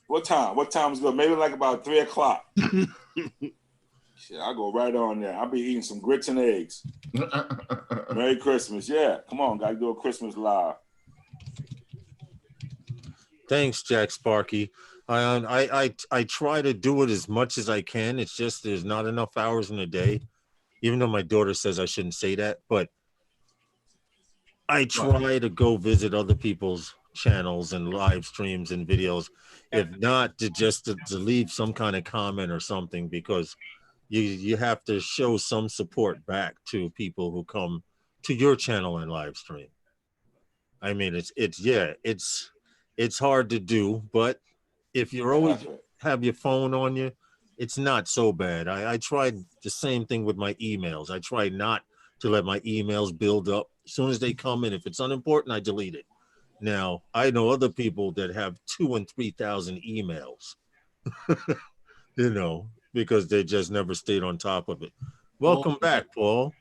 What time? What time is good? Maybe like about 3 o'clock. Shit, I'll go right on there. I'll be eating some grits and eggs. Merry Christmas. Yeah. Come on, gotta do a Christmas live. Thanks, Jack Sparky. I try to do it as much as I can. It's just there's not enough hours in a day, even though my daughter says I shouldn't say that. But I try to go visit other people's channels and live streams and videos, if not to leave some kind of comment or something, because you have to show some support back to people who come to your channel and live stream. I mean, it's hard to do, but if you're always have your phone on you, it's not so bad. I tried the same thing with my emails. I try not to let my emails build up. As soon as they come in, if it's unimportant, I delete it. Now, I know other people that have 2,000 and 3,000 emails, because they just never stayed on top of it. Welcome back, Paul.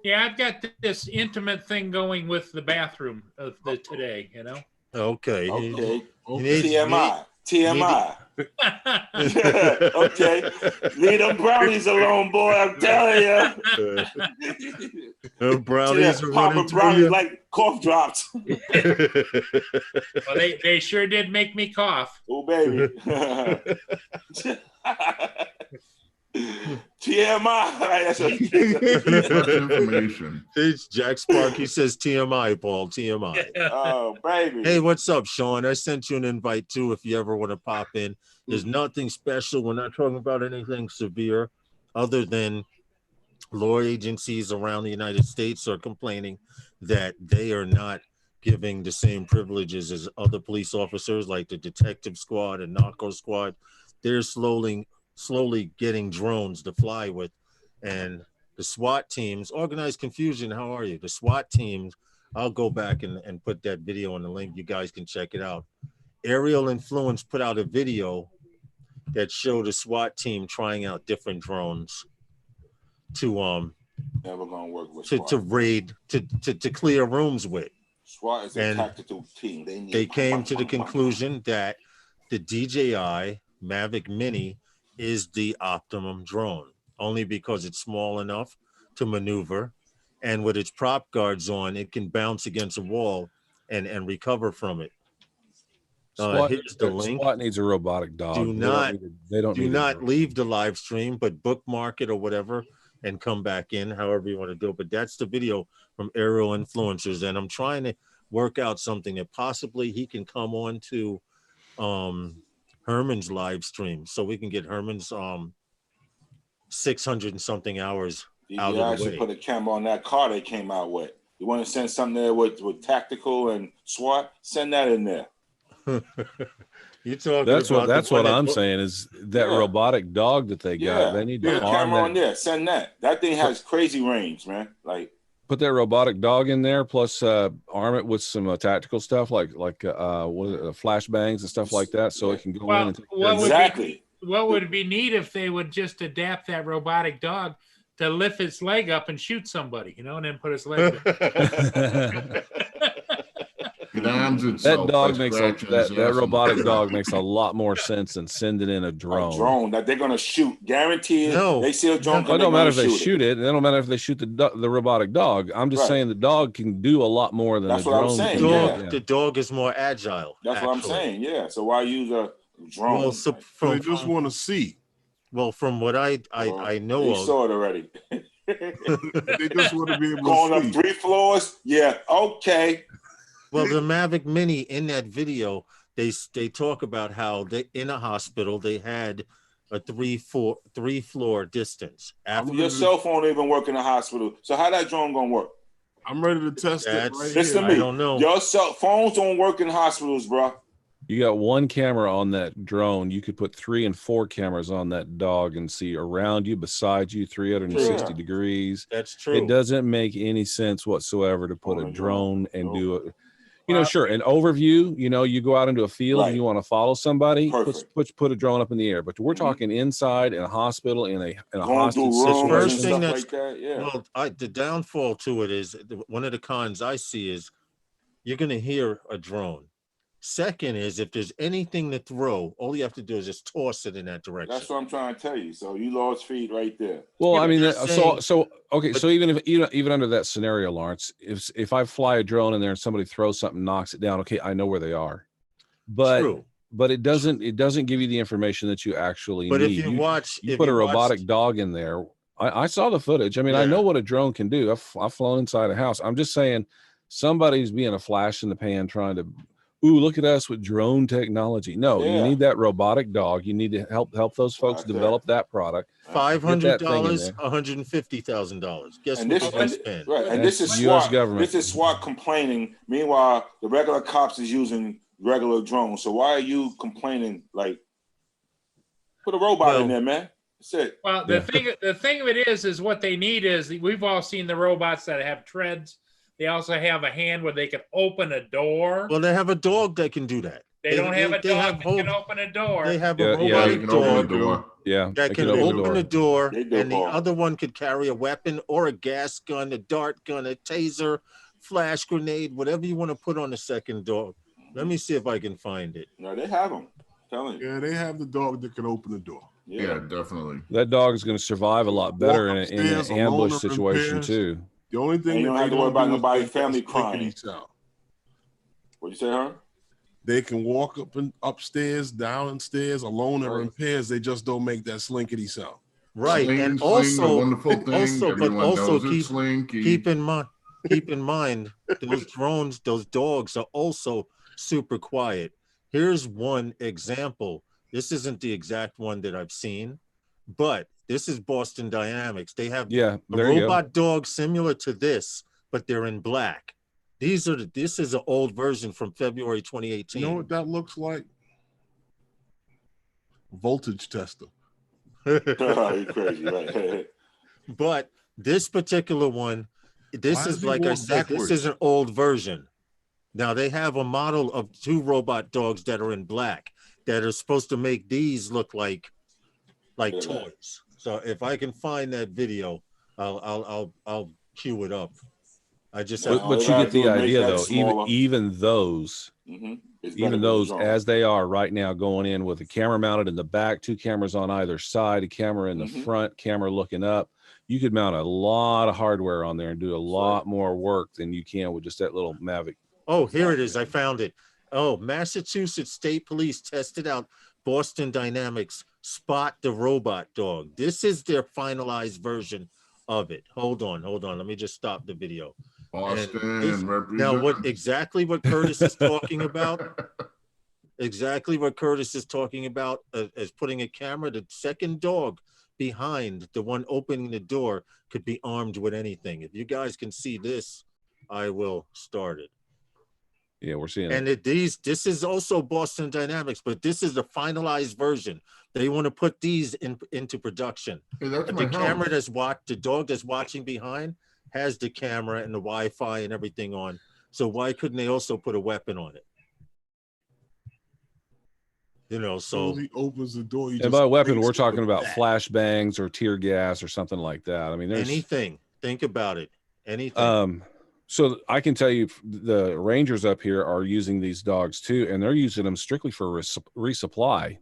Yeah, I've got this intimate thing going with the bathroom of today, Okay. TMI. Okay. Leave them brownies alone, boy. I'm telling you. The brownies are popping brownies like cough drops. Well, they sure did make me cough. Oh, baby. TMI. That's information. It's Jack Sparky says TMI, Paul. TMI. Oh, baby. Hey, what's up, Sean? I sent you an invite too if you ever want to pop in. There's nothing special. We're not talking about anything severe other than law agencies around the United States are complaining that they are not giving the same privileges as other police officers, like the detective squad and narco squad. They're slowly getting drones to fly with, and the SWAT teams, organized confusion. How are you? The SWAT teams, I'll go back and put that video on the link. You guys can check it out. Aerial Influence put out a video that showed a SWAT team trying out different drones to never gonna work with to raid to clear rooms with. SWAT is a tactical team. They came to the conclusion that the DJI Mavic Mini is the optimum drone, only because it's small enough to maneuver, and with its prop guards on, it can bounce against a wall and recover from it. Here's the link. SWAT needs a robotic dog. Do not leave the live stream, but bookmark it or whatever and come back in, however you want to do it. But that's the video from Aerial Influencers, and I'm trying to work out something that possibly he can come on to Herman's live stream, so we can get Herman's 600 and something hours out of the way. Put a camera on that car they came out with. You want to send something there with tactical and SWAT? Send that in there. That's what I'm saying is that robotic dog that they got. They need to arm camera on there. Send that. That thing has crazy range, man. Like, put that robotic dog in there, plus arm it with some tactical stuff like flashbangs and stuff like that, so it can go in and take exactly. What would be neat if they would just adapt that robotic dog to lift its leg up and shoot somebody, and then put its leg down. That robotic dog makes a lot more sense than sending in a drone. A drone that they're gonna shoot, guaranteed. No, they see a drone. It don't matter if they shoot it. It don't matter if they shoot the robotic dog. I'm just saying the dog can do a lot more than That's the what drone. I'm saying. The dog is more agile. That's what I'm saying. Yeah. So why use a drone? Well, they just want to see. Well, from what I know of, saw it already. They just want to be able going to see. up 3 floors. Yeah. Okay. Well, the Mavic Mini in that video, they talk about how they in a hospital they had a 3-floor distance. Your cell phone don't even work in the hospital. So how that drone gonna work? I'm ready to test it. Listen to me. I don't know. Your cell phones don't work in hospitals, bro. You got one camera on that drone. You could put 3 and 4 cameras on that dog and see around you, beside you, 360 degrees. That's true. It doesn't make any sense whatsoever to put a drone and do it. Sure, an overview, you go out into a field and you want to follow somebody, put a drone up in the air. But we're talking inside in a hospital, in a hostage situation. First thing the downfall to it is, one of the cons I see is you're going to hear a drone. Second is if there's anything to throw, all you have to do is just toss it in that direction. That's what I'm trying to tell you. So you lost feed right there. Well, I mean, saying, okay. So even under that scenario, Lawrence, if I fly a drone in there and somebody throws something, knocks it down, okay, I know where they are. But true. But it doesn't give you the information that you actually but need. If you put a robotic dog in there. I saw the footage. I mean, I know what a drone can do. I've flown inside a house. I'm just saying somebody's being a flash in the pan trying to, ooh, look at us with drone technology. No, you need that robotic dog. You need to help those folks develop that product. $500, $150,000. Guess what they spend? Right, and this is U.S. SWAT. government. This is SWAT complaining. Meanwhile, the regular cops is using regular drones. So why are you complaining? Like, put a robot in there, man. That's it. Well, the thing of it is what they need is we've all seen the robots that have treads. They also have a hand where they can open a door. Well, they have a dog that can do that. They don't have a dog that can open a door. They have a robotic dog that can open the door, and the other one could carry a weapon or a gas gun, a dart gun, a taser, flash grenade, whatever you want to put on the second dog. Let me see if I can find it. No, they have them. I'm telling you. Yeah, they have the dog that can open the door. Yeah, definitely. That dog is going to survive a lot better in an ambush situation too. The only thing you don't have to worry about nobody's family crying. What'd you say, huh? They can walk up and upstairs, downstairs, alone or in pairs. They just don't make that slinkety sound. Right, and also keep in mind those drones, those dogs are also super quiet. Here's one example. This isn't the exact one that I've seen, but this is Boston Dynamics. They have a robot dog similar to this, but they're in black. This is an old version from February 2018. You know what that looks like? Voltage tester. You're crazy, right? But this particular one, this is like I said, this is an old version. Now they have a model of 2 robot dogs that are in black that are supposed to make these look like toys. So if I can find that video, I'll cue it up. I just but you get the idea though. Even those, as they are right now, going in with a camera mounted in the back, 2 cameras on either side, a camera in the front, camera looking up. You could mount a lot of hardware on there and do a lot more work than you can with just that little Mavic. Oh, here it is. I found it. Oh, Massachusetts State Police tested out Boston Dynamics Spot the Robot Dog. This is their finalized version of it. Hold on. Let me just stop the video. Boston. Now, what Curtis is talking about? Exactly what Curtis is talking about is putting a camera. The second dog behind the one opening the door could be armed with anything. If you guys can see this, I will start it. Yeah, we're seeing and this is also Boston Dynamics, but this is the finalized version. They want to put these into production. Hey, that's the camera the dog that's watching behind has the camera and the Wi-Fi and everything on. So why couldn't they also put a weapon on it? You know, so he opens the door. And by weapon, we're talking about flashbangs or tear gas or something like that. I mean, there's anything. Think about it. Anything. So I can tell you the Rangers up here are using these dogs too, and they're using them strictly for resupply.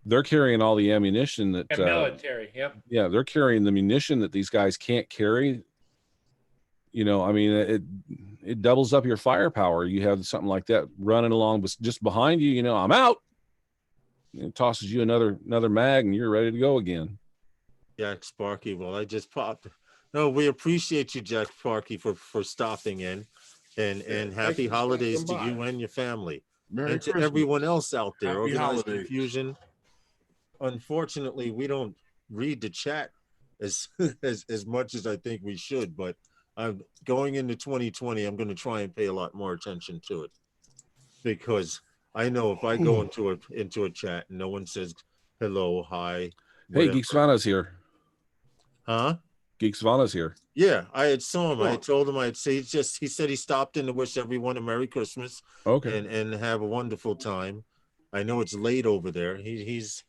They're carrying all the ammunition that military. Yep. Yeah, they're carrying the munition that these guys can't carry. You know, I mean, it doubles up your firepower. You have something like that running along just behind you. You know, I'm out. It tosses you another mag, and you're ready to go again. Jack Sparky. Well, I just popped. No, we appreciate you, Jack Sparky, for stopping in, and happy holidays to you and your family. Merry Christmas. To everyone else out there. Organized Confusion. Unfortunately, we don't read the chat as much as I think we should, but I'm going into 2020. I'm going to try and pay a lot more attention to it, because I know if I go into a chat and no one says hello, hi. Hey, Geek Savannah's here. Huh? Geek Savannah's here. Yeah, I had saw him. I told him I'd say he said he stopped in to wish everyone a Merry Christmas. Okay. And have a wonderful time. I know it's late over there. He's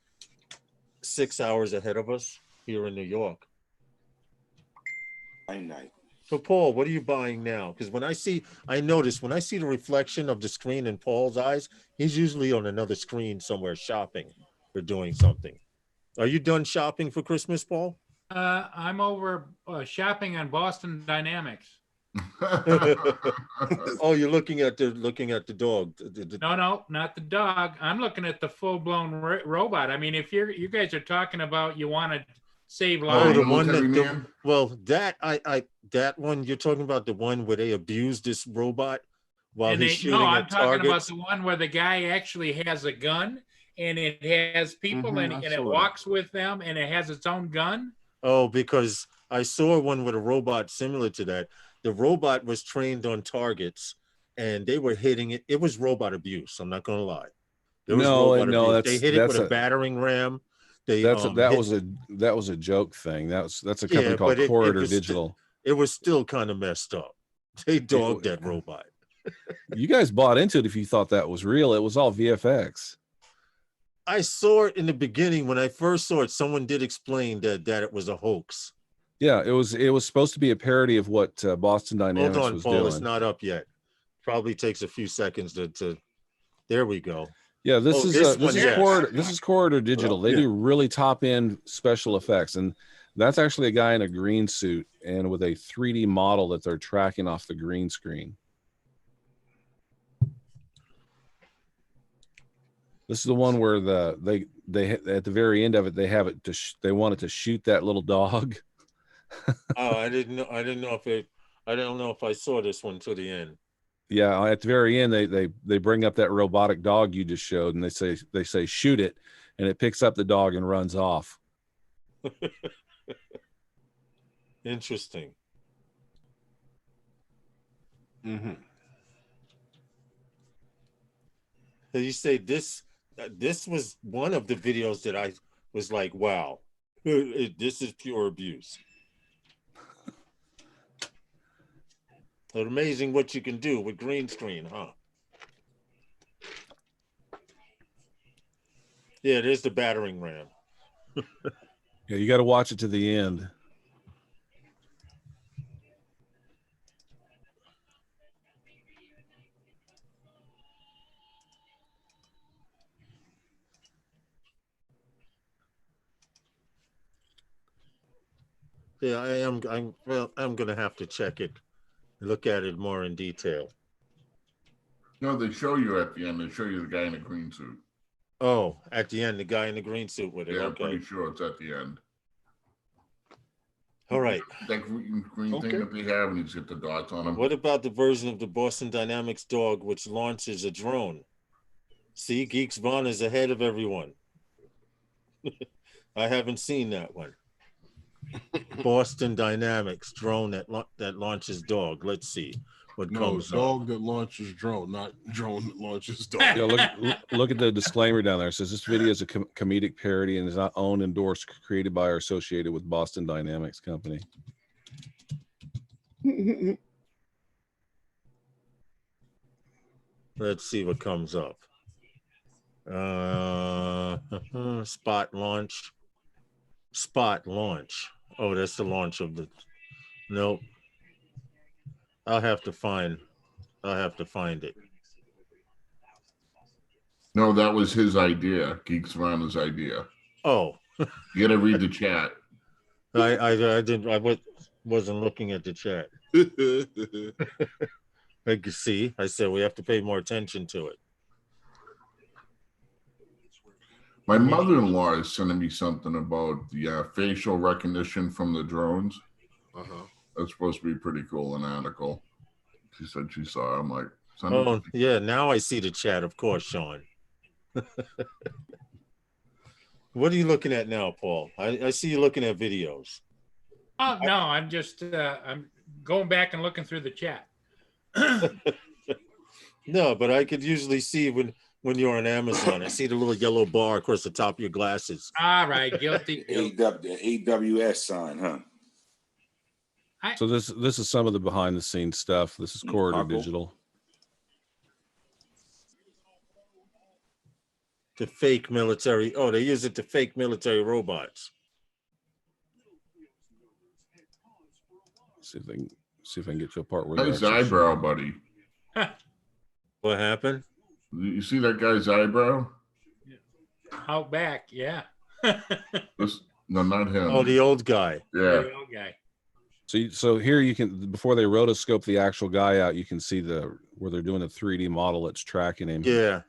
6 hours ahead of us here in New York. Night. So Paul, what are you buying now? Because I notice when I see the reflection of the screen in Paul's eyes, he's usually on another screen somewhere shopping or doing something. Are you done shopping for Christmas, Paul? I'm over shopping on Boston Dynamics. Oh, you're looking at the dog. No, not the dog. I'm looking at the full-blown robot. I mean, if you guys are talking about you want to save lives. Oh, the one that one you're talking about, the one where they abuse this robot while he's shooting at targets. No, I'm talking about the one where the guy actually has a gun and it has people and it walks with them and it has its own gun. Oh, because I saw one with a robot similar to that. The robot was trained on targets and they were hitting it. It was robot abuse. I'm not going to lie. There was robot abuse. They hit it with a battering ram. That was a joke thing. That's a company called Corridor Digital. It was still kind of messed up. They dogged that robot. You guys bought into it if you thought that was real. It was all VFX. I saw it in the beginning when I first saw it. Someone did explain that it was a hoax. Yeah, it was supposed to be a parody of what Boston Dynamics was doing. Hold on, Paul, it's not up yet. Probably takes a few seconds to. There we go. Yeah, this is Corridor Digital. They do really top end special effects, and that's actually a guy in a green suit and with a 3D model that they're tracking off the green screen. This is the one where they at the very end of it they wanted to shoot that little dog. Oh, I didn't know if I saw this one to the end. Yeah, at the very end they bring up that robotic dog you just showed and they say shoot it, and it picks up the dog and runs off. Interesting. Mm-hmm. So you say this was one of the videos that I was like, wow, this is pure abuse. It's amazing what you can do with green screen, huh? Yeah, there's the battering ram. Yeah, you got to watch it to the end. Yeah, I'm going to have to check it, look at it more in detail. No, they show you at the end. They show you the guy in the green suit. Oh, at the end, the guy in the green suit with it. Yeah, okay. I'm pretty sure it's at the end. All right. That green thing that they have, and he's got the dots on him. What about the version of the Boston Dynamics dog which launches a drone? See, Geeks Vaughn is ahead of everyone. I haven't seen that one. Boston Dynamics drone that launches dog. Let's see what comes up. Dog that launches drone, not drone that launches dog. Yeah, look at the disclaimer down there. It says this video is a comedic parody and is not owned, endorsed, created by, or associated with Boston Dynamics Company. Let's see what comes up. Spot launch. Oh, that's the launch of the. Nope. I'll have to find it. No, that was his idea. Geeks Van's idea. Oh. You got to read the chat. I didn't. I wasn't looking at the chat. I can see. I said we have to pay more attention to it. My mother-in-law is sending me something about the facial recognition from the drones. That's supposed to be pretty cool, an article. She said she saw it. I'm like, oh, yeah, now I see the chat, of course, Sean. What are you looking at now, Paul? I see you looking at videos. Oh, no, I'm just, I'm going back and looking through the chat. No, but I could usually see when you're on Amazon. I see the little yellow bar across the top of your glasses. All right, guilty. AWS sign, huh? So this is some of the behind the scenes stuff. This is Corridor Digital. The fake military. Oh, they use it to fake military robots. See if they can See if I can get to a part where Nice eyebrow, buddy. What happened? You see that guy's eyebrow? Out back, yeah. No, not him. Oh, the old guy. Yeah. The old guy. So here you can, before they rotoscope the actual guy out, you can see where they're doing a 3D model. It's tracking him. Yeah.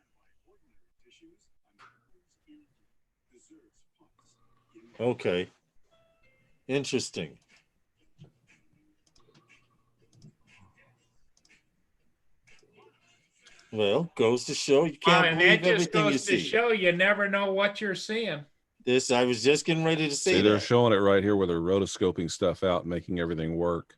Okay. Interesting. Well, goes to show you can't and believe that just everything you goes to see. show you never know what you're seeing. This, I was just getting ready to say See, that. they're showing it right here where they're rotoscoping stuff out and making everything work.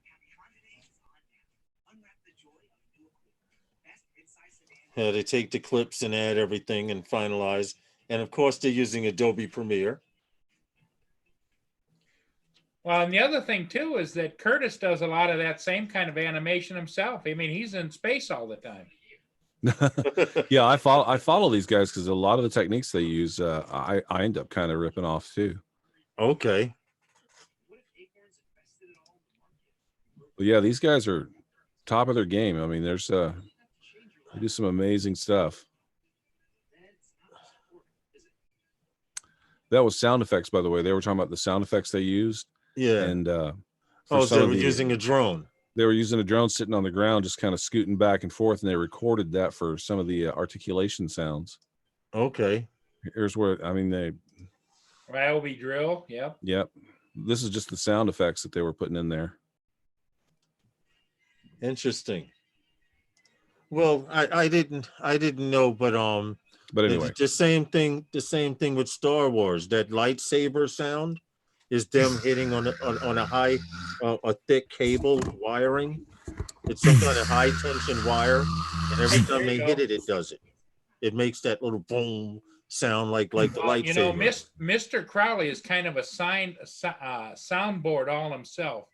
Yeah, they take the clips and add everything and finalize. And of course, they're using Adobe Premiere. Well, and the other thing too is that Curtis does a lot of that same kind of animation himself. I mean, he's in space all the time. Yeah, I follow these guys because a lot of the techniques they use, I end up kind of ripping off too. Okay. But yeah, these guys are top of their game. I mean, they do some amazing stuff. That was sound effects, by the way. They were talking about the sound effects they used. Yeah. And they were using a drone. They were using a drone sitting on the ground, just kind of scooting back and forth, and they recorded that for some of the articulation sounds. Okay. Here's where, I mean, Ryobi drill, yep. Yep. This is just the sound effects that they were putting in there. Interesting. Well, I didn't know, but anyway, the same thing with Star Wars. That lightsaber sound is them hitting on a high, a thick cable wiring. It's some kind of high tension wire, and every time they hit it, it does it. It makes that little boom sound like the lightsaber. You know, Mr. Crowley is kind of a soundboard all himself.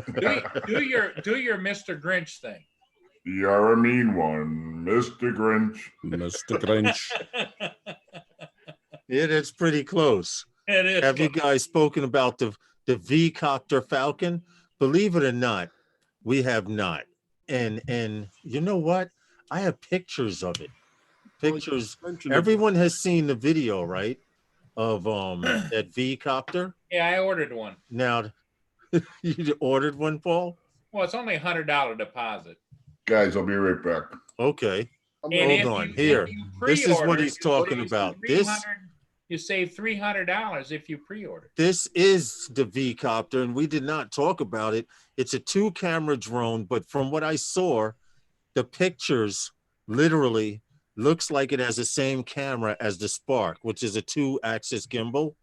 Do your Mr. Grinch thing. You're a mean one, Mr. Grinch. Mr. Grinch. Yeah, that's pretty close. It is. Have you guys spoken about the V-Copter Falcon? Believe it or not, we have not. And you know what? I have pictures of it. Pictures. Everyone has seen the video, right? Of that V-Copter. Yeah, I ordered one. Now, you ordered one, Paul? Well, it's only $100 deposit. Guys, I'll be right back. Okay. And hold on. Here. This is what he's talking about. You save $300 if you pre-order. This is the V-Copter, and we did not talk about it. It's a 2-camera drone, but from what I saw, the pictures literally looks like it has the same camera as the Spark, which is a 2-axis gimbal.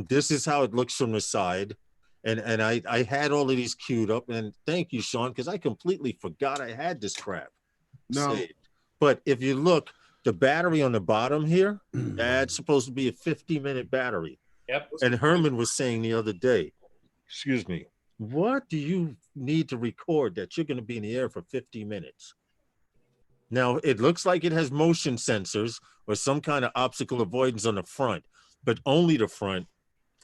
This is how it looks from the side. And I had all of these queued up, and thank you, Sean, because I completely forgot I had this crap. No. saved. But if you look, the battery on the bottom here, that's supposed to be a 50-minute battery. Yep. And Herman was saying the other day, excuse me, what do you need to record that you're going to be in the air for 50 minutes? Now, it looks like it has motion sensors or some kind of obstacle avoidance on the front, but only the front.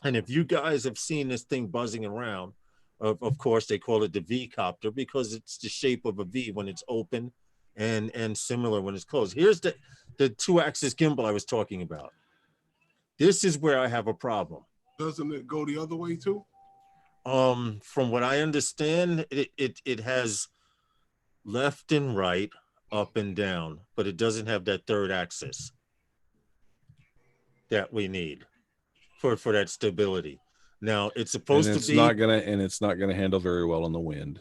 And if you guys have seen this thing buzzing around, of course, they call it the V-Copter because it's the shape of a V when it's open and similar when it's closed. Here's the 2-axis gimbal I was talking about. This is where I have a problem. Doesn't it go the other way too? From what I understand, it has left and right, up and down, but it doesn't have that 3rd axis that we need for that stability. Now it's supposed to be it's not gonna handle very well in the wind.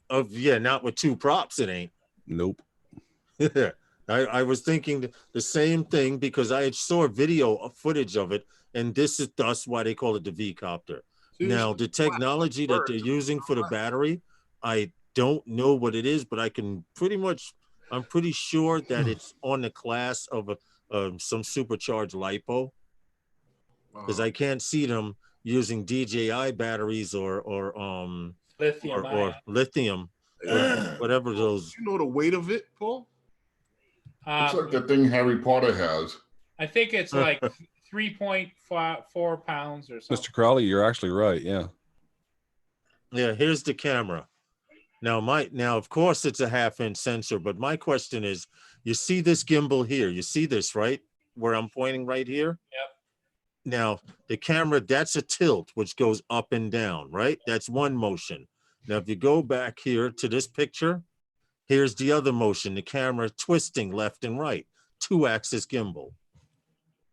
Not with 2 props, it ain't. Nope. I was thinking the same thing because I saw video footage of it, and this is thus why they call it the V-Copter. Now, the technology that they're using for the battery, I don't know what it is, but I'm pretty sure that it's on the class of some supercharged LiPo, because I can't see them using DJI batteries or lithium, whatever those. You know the weight of it, Paul? It's like the thing Harry Potter has. I think it's like 3.4 pounds or something. Mr. Crowley, you're actually right. Yeah. Yeah, here's the camera. Now, of course, it's a 1/2-inch sensor, but my question is, you see this gimbal here? You see this, right? Where I'm pointing right here? Yep. Now, the camera, that's a tilt, which goes up and down, right? That's one motion. Now, if you go back here to this picture, here's the other motion, the camera twisting left and right, 2-axis gimbal.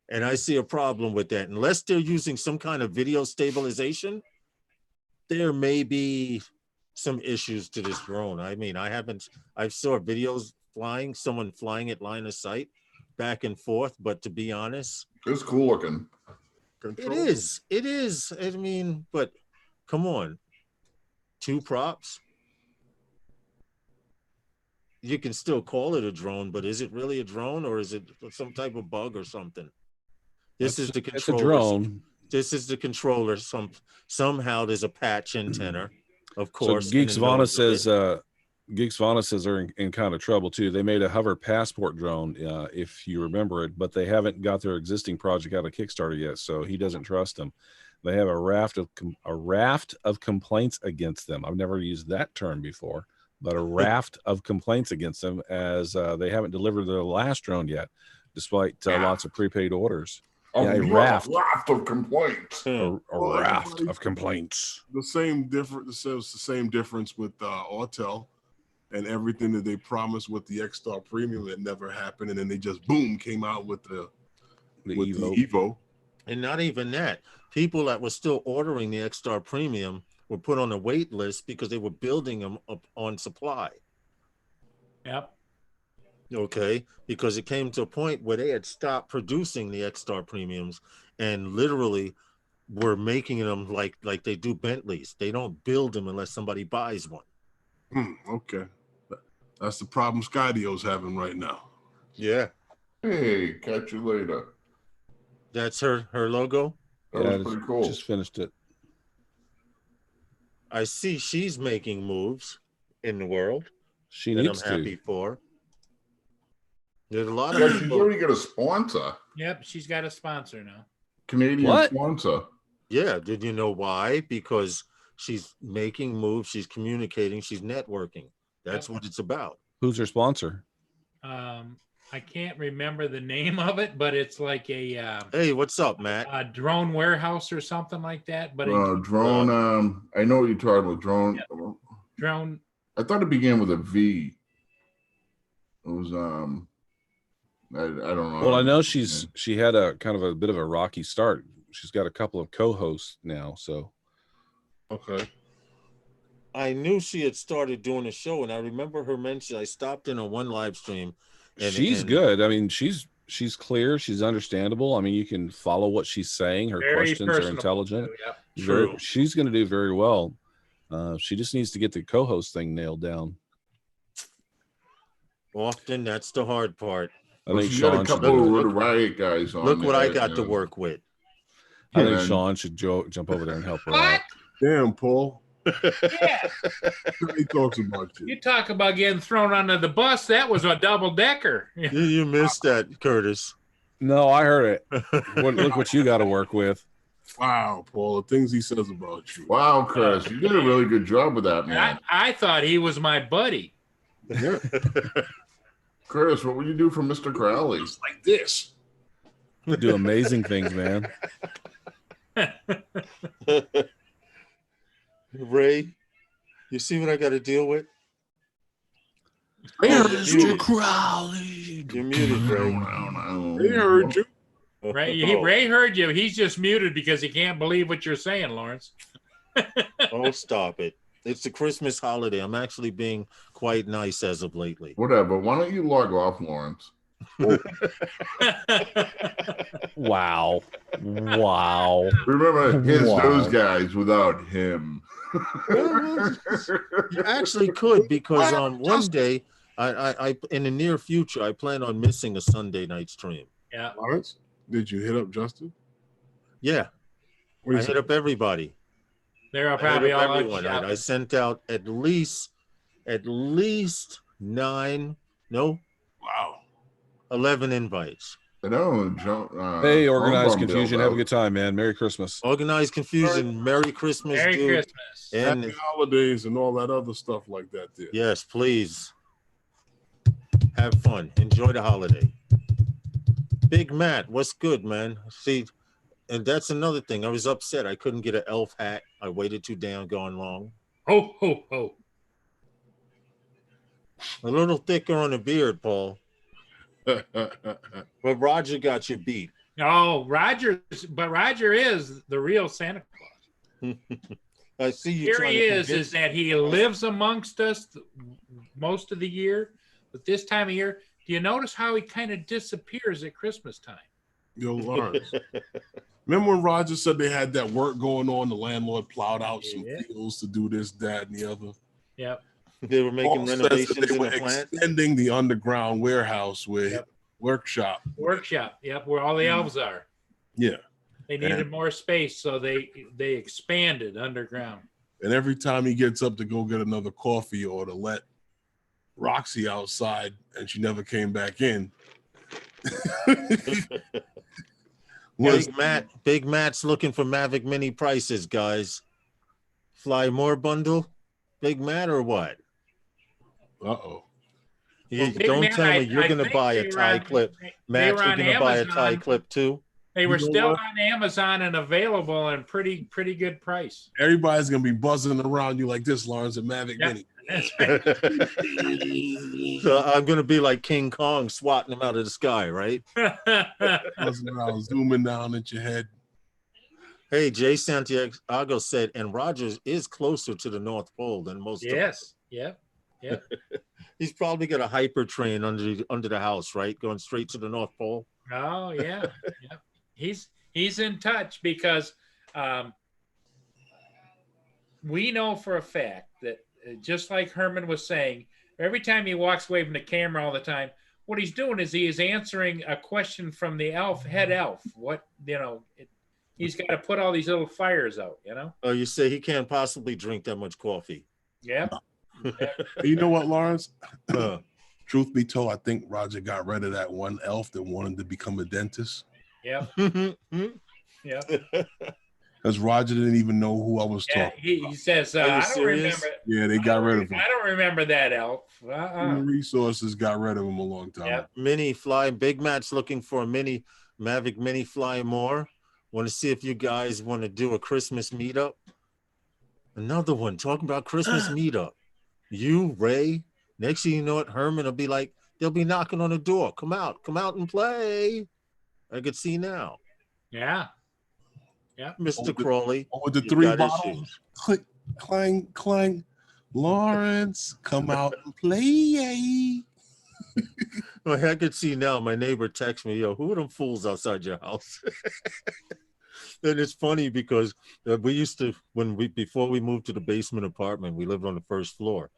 And I see a problem with that. Unless they're using some kind of video stabilization, there may be some issues to this drone. I mean, I saw videos flying, someone flying at line of sight back and forth, but to be honest, it's cool looking. It is. I mean, but come on, 2 props. You can still call it a drone, but is it really a drone, or is it some type of bug or something? This is the controller. It's a drone. This is the controller. Somehow there's a patch antenna, of course. So Geeks Vana says they're in kind of trouble too. They made a hover passport drone, if you remember it, but they haven't got their existing project out of Kickstarter yet, so he doesn't trust them. They have a raft of complaints against them. I've never used that term before, but a raft of complaints against them as they haven't delivered their last drone yet, despite lots of prepaid orders. A raft of complaints. A raft of complaints. The same difference with Autel and everything that they promised with the X-Star Premium that never happened, and then they just boom came out with the Evo. And not even that. People that were still ordering the X-Star Premium were put on a wait list because they were building them up on supply. Yep. Okay, because it came to a point where they had stopped producing the X-Star Premiums and literally were making them like they do Bentleys. They don't build them unless somebody buys one. Okay, that's the problem Skydio's having right now. Yeah. Hey, catch you later. That's her logo. That was pretty cool. Just finished it. I see she's making moves in the world. She that needs I'm happy to. for. There's a lot of she's already got a sponsor. Yep, she's got a sponsor now. Canadian sponsor. Yeah, did you know why? Because she's making moves, she's communicating, she's networking. That's what it's about. Who's her sponsor? I can't remember the name of it, but it's like a hey, what's up, Matt? A drone warehouse or something like that. But drone. I know what you're talking about. Drone. Yeah. Drone. I thought it began with a V. It was I don't know. Well, I know she had a kind of a bit of a rocky start. She's got a couple of co-hosts now, so okay. I knew she had started doing a show, and I remember her mention. I stopped in on one live stream. She's good. I mean, she's clear. She's understandable. I mean, you can follow what she's saying. Her questions are intelligent. Yeah. True. She's going to do very well. She just needs to get the co-host thing nailed down. Often, that's the hard part. I think she's Sean got a couple of Riot guys on. Look what I got to work with. I think Sean should jump over there and help her out. Damn, Paul. Yeah. He talks about you. You talk about getting thrown under the bus. That was a double-decker. You missed that, Curtis. No, I heard it. Look what you got to work with. Wow, Paul, the things he says about you. Wow, Chris, you did a really good job with that, man. I thought he was my buddy. Yeah. Chris, what would you do for Mr. Crowley? Just like this. You do amazing things, man. Ray, you see what I got to deal with? Mr. Crowley. You're muted, Ray. They heard you. Ray heard you. He's just muted because he can't believe what you're saying, Lawrence. Oh, stop it. It's the Christmas holiday. I'm actually being quite nice as of lately. Whatever. Why don't you log off, Lawrence? Wow. Remember, those guys without him. You actually could, because one day, I in the near future, I plan on missing a Sunday night stream. Yeah. Lawrence, did you hit up Justin? Yeah. I hit up everybody. They're probably all everyone. I sent out at least 11 invites. I know. Hey, organized Tom Bum confusion. bailed Have a out. good time, man. Merry Christmas. Organized confusion. Merry Christmas, Merry dude. Christmas. And Happy holidays and all that other stuff like that there. yes, please. Have fun. Enjoy the holiday. Big Matt, what's good, man? See, and that's another thing. I was upset. I couldn't get an elf hat. I waited too damn gone long. Ho, ho, ho. A little thicker on the beard, Paul. But Roger got you beat. Oh, Roger is the real Santa Claus. I see you. Here he is that he lives amongst us most of the year, but this time of year, do you notice how he kind of disappears at Christmas time? Yo, Lawrence. Remember when Roger said they had that work going on? The landlord plowed out some fields to do this, that, and the other. Yep. They were making Paul renovations they in were the plant. extending the underground warehouse with workshop. Workshop. Yep, where all the elves are. Yeah. They needed more space, so they expanded underground. And every time he gets up to go get another coffee or to let Roxy outside, and she never came back in. Big Matt's looking for Mavic Mini prices, guys. Fly more bundle, Big Matt, or what? Uh-oh. Don't tell me you're going to buy a tie clip. Matt, you're going to buy a tie clip too? They were still on Amazon and available and pretty good price. Everybody's going to be buzzing around you like this, Lawrence, at Mavic Mini. That's right. So I'm going to be like King Kong swatting them out of the sky, right? Buzzing around, zooming down at your head. Hey, Jay Santiago said, and Rogers is closer to the North Pole than most of us. Yep. He's probably got a hyper train under the house, right? Going straight to the North Pole. Oh, yeah. Yep. He's in touch because we know for a fact that just like Herman was saying, every time he walks away from the camera all the time, what he's doing is he is answering a question from the head elf. He's got to put all these little fires out, Oh, you say he can't possibly drink that much coffee. Yeah. You know what, Lawrence? Truth be told, I think Roger got rid of that one elf that wanted to become a dentist. Yeah. Yeah. Because Roger didn't even know who I was talking about. He says, I don't remember. Yeah, they got rid of him. I don't remember that elf. Human Resources got rid of him a long time ago. Mini fly. Big Matt's looking for a Mavic Mini Fly more. Want to see if you guys want to do a Christmas meetup? Another one talking about Christmas meetup. You, Ray. Next thing you know it, Herman will be like, they'll be knocking on the door. Come out and play. I could see now. Yeah. Yeah. Mr. Crawley. With the 3 bottles. Click, clang, clang. Lawrence, come out and play. Well, I could see now. My neighbor texts me, yo, who are them fools outside your house? And it's funny because we used to, before we moved to the basement apartment, we lived on the first floor.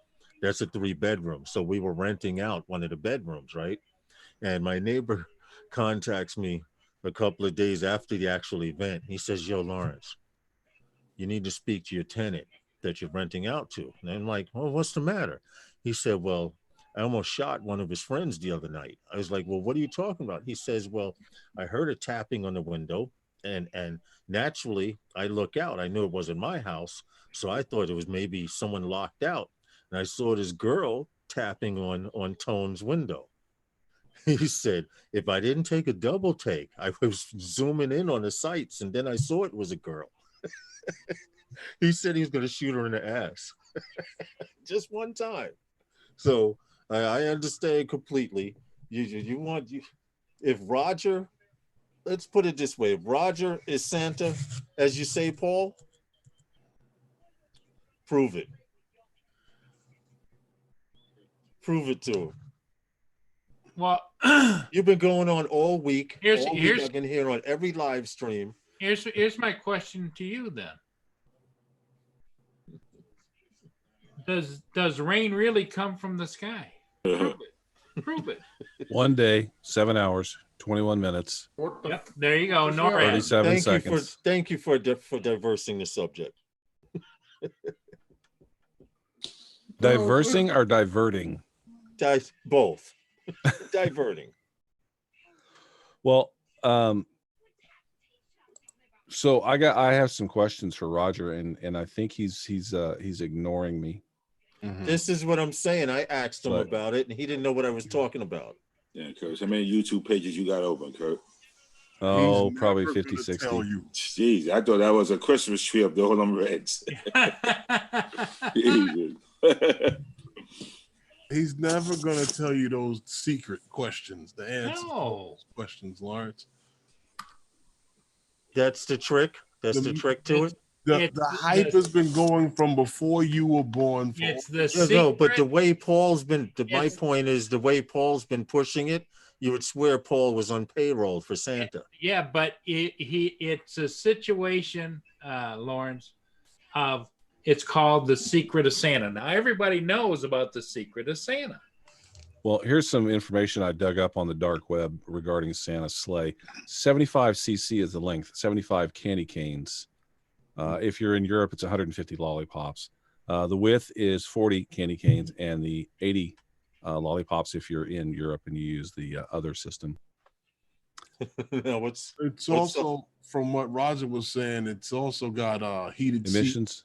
That's a 3-bedroom. So we were renting out one of the bedrooms, right? And my neighbor contacts me a couple of days after the actual event. He says, yo, Lawrence, you need to speak to your tenant that you're renting out to. And I'm like, oh, what's the matter? He said, well, I almost shot one of his friends the other night. I was like, well, what are you talking about? He says, well, I heard a tapping on the window and naturally I look out. I knew it wasn't my house. So I thought it was maybe someone locked out. And I saw this girl tapping on Tone's window. He said, if I didn't take a double take, I was zooming in on the sights and then I saw it was a girl. He said he was going to shoot her in the ass. Just one time. So I understand completely. If Roger, let's put it this way, if Roger is Santa, as you say, Paul, prove it. Prove it to him. Well, you've been going on all week. I've been here on every live stream. Here's my question to you then. Does rain really come from the sky? Prove it. Prove it. 1 day, 7 hours, 21 minutes. Yep. There you go. No 37 seconds. Thank you for diversing the subject. Diversing or diverting? Both. Diverting. Well, so I have some questions for Roger, and I think he's ignoring me. Mm-hmm. This is what I'm saying. I asked him about it, and he didn't know what I was talking about. Yeah, Kurt. How many YouTube pages you got open, Kurt? Oh, probably 50, 60. Jeez, I thought that was a Christmas tree up there. Hold on, Reds. He's never gonna tell you those secret questions, the answers to those questions, Lawrence. That's the trick. That's the trick to it. The hype has been going from before you were born. It's the secret. No, but the way Paul's been. My point is the way Paul's been pushing it. You would swear Paul was on payroll for Santa. Yeah, but it's a situation, Lawrence, of it's called the Secret of Santa. Now everybody knows about the Secret of Santa. Well, here's some information I dug up on the dark web regarding Santa's sleigh. 75 cc is the length. 75 candy canes. If you're in Europe, it's 150 lollipops. The width is 40 candy canes, and the 80 lollipops if you're in Europe and you use the other system. It's also, from what Roger was saying, it's also got heated emissions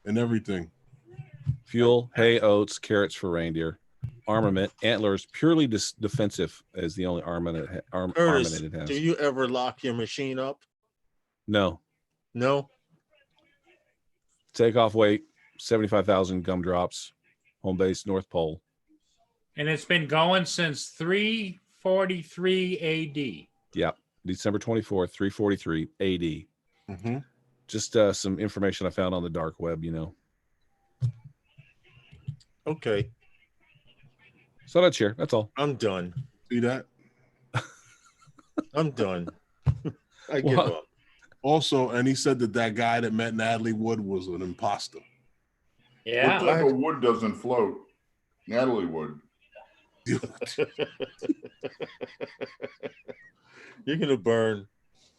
and everything. Fuel, hay, oats, carrots for reindeer, armament, antlers, purely defensive is the only armament it has. Do you ever lock your machine up? No. Takeoff weight, 75,000 gumdrops, home base, North Pole. And it's been going since 343 AD. Yep. December 24th, 343 AD. Mm-hmm. Just some information I found on the dark web, Okay. So that's here. That's all. I'm done. See that? I'm done. I give up. Also, and he said that guy that met Natalie Wood was an imposter. Yeah. What type of wood doesn't float? Natalie Wood. You're gonna burn.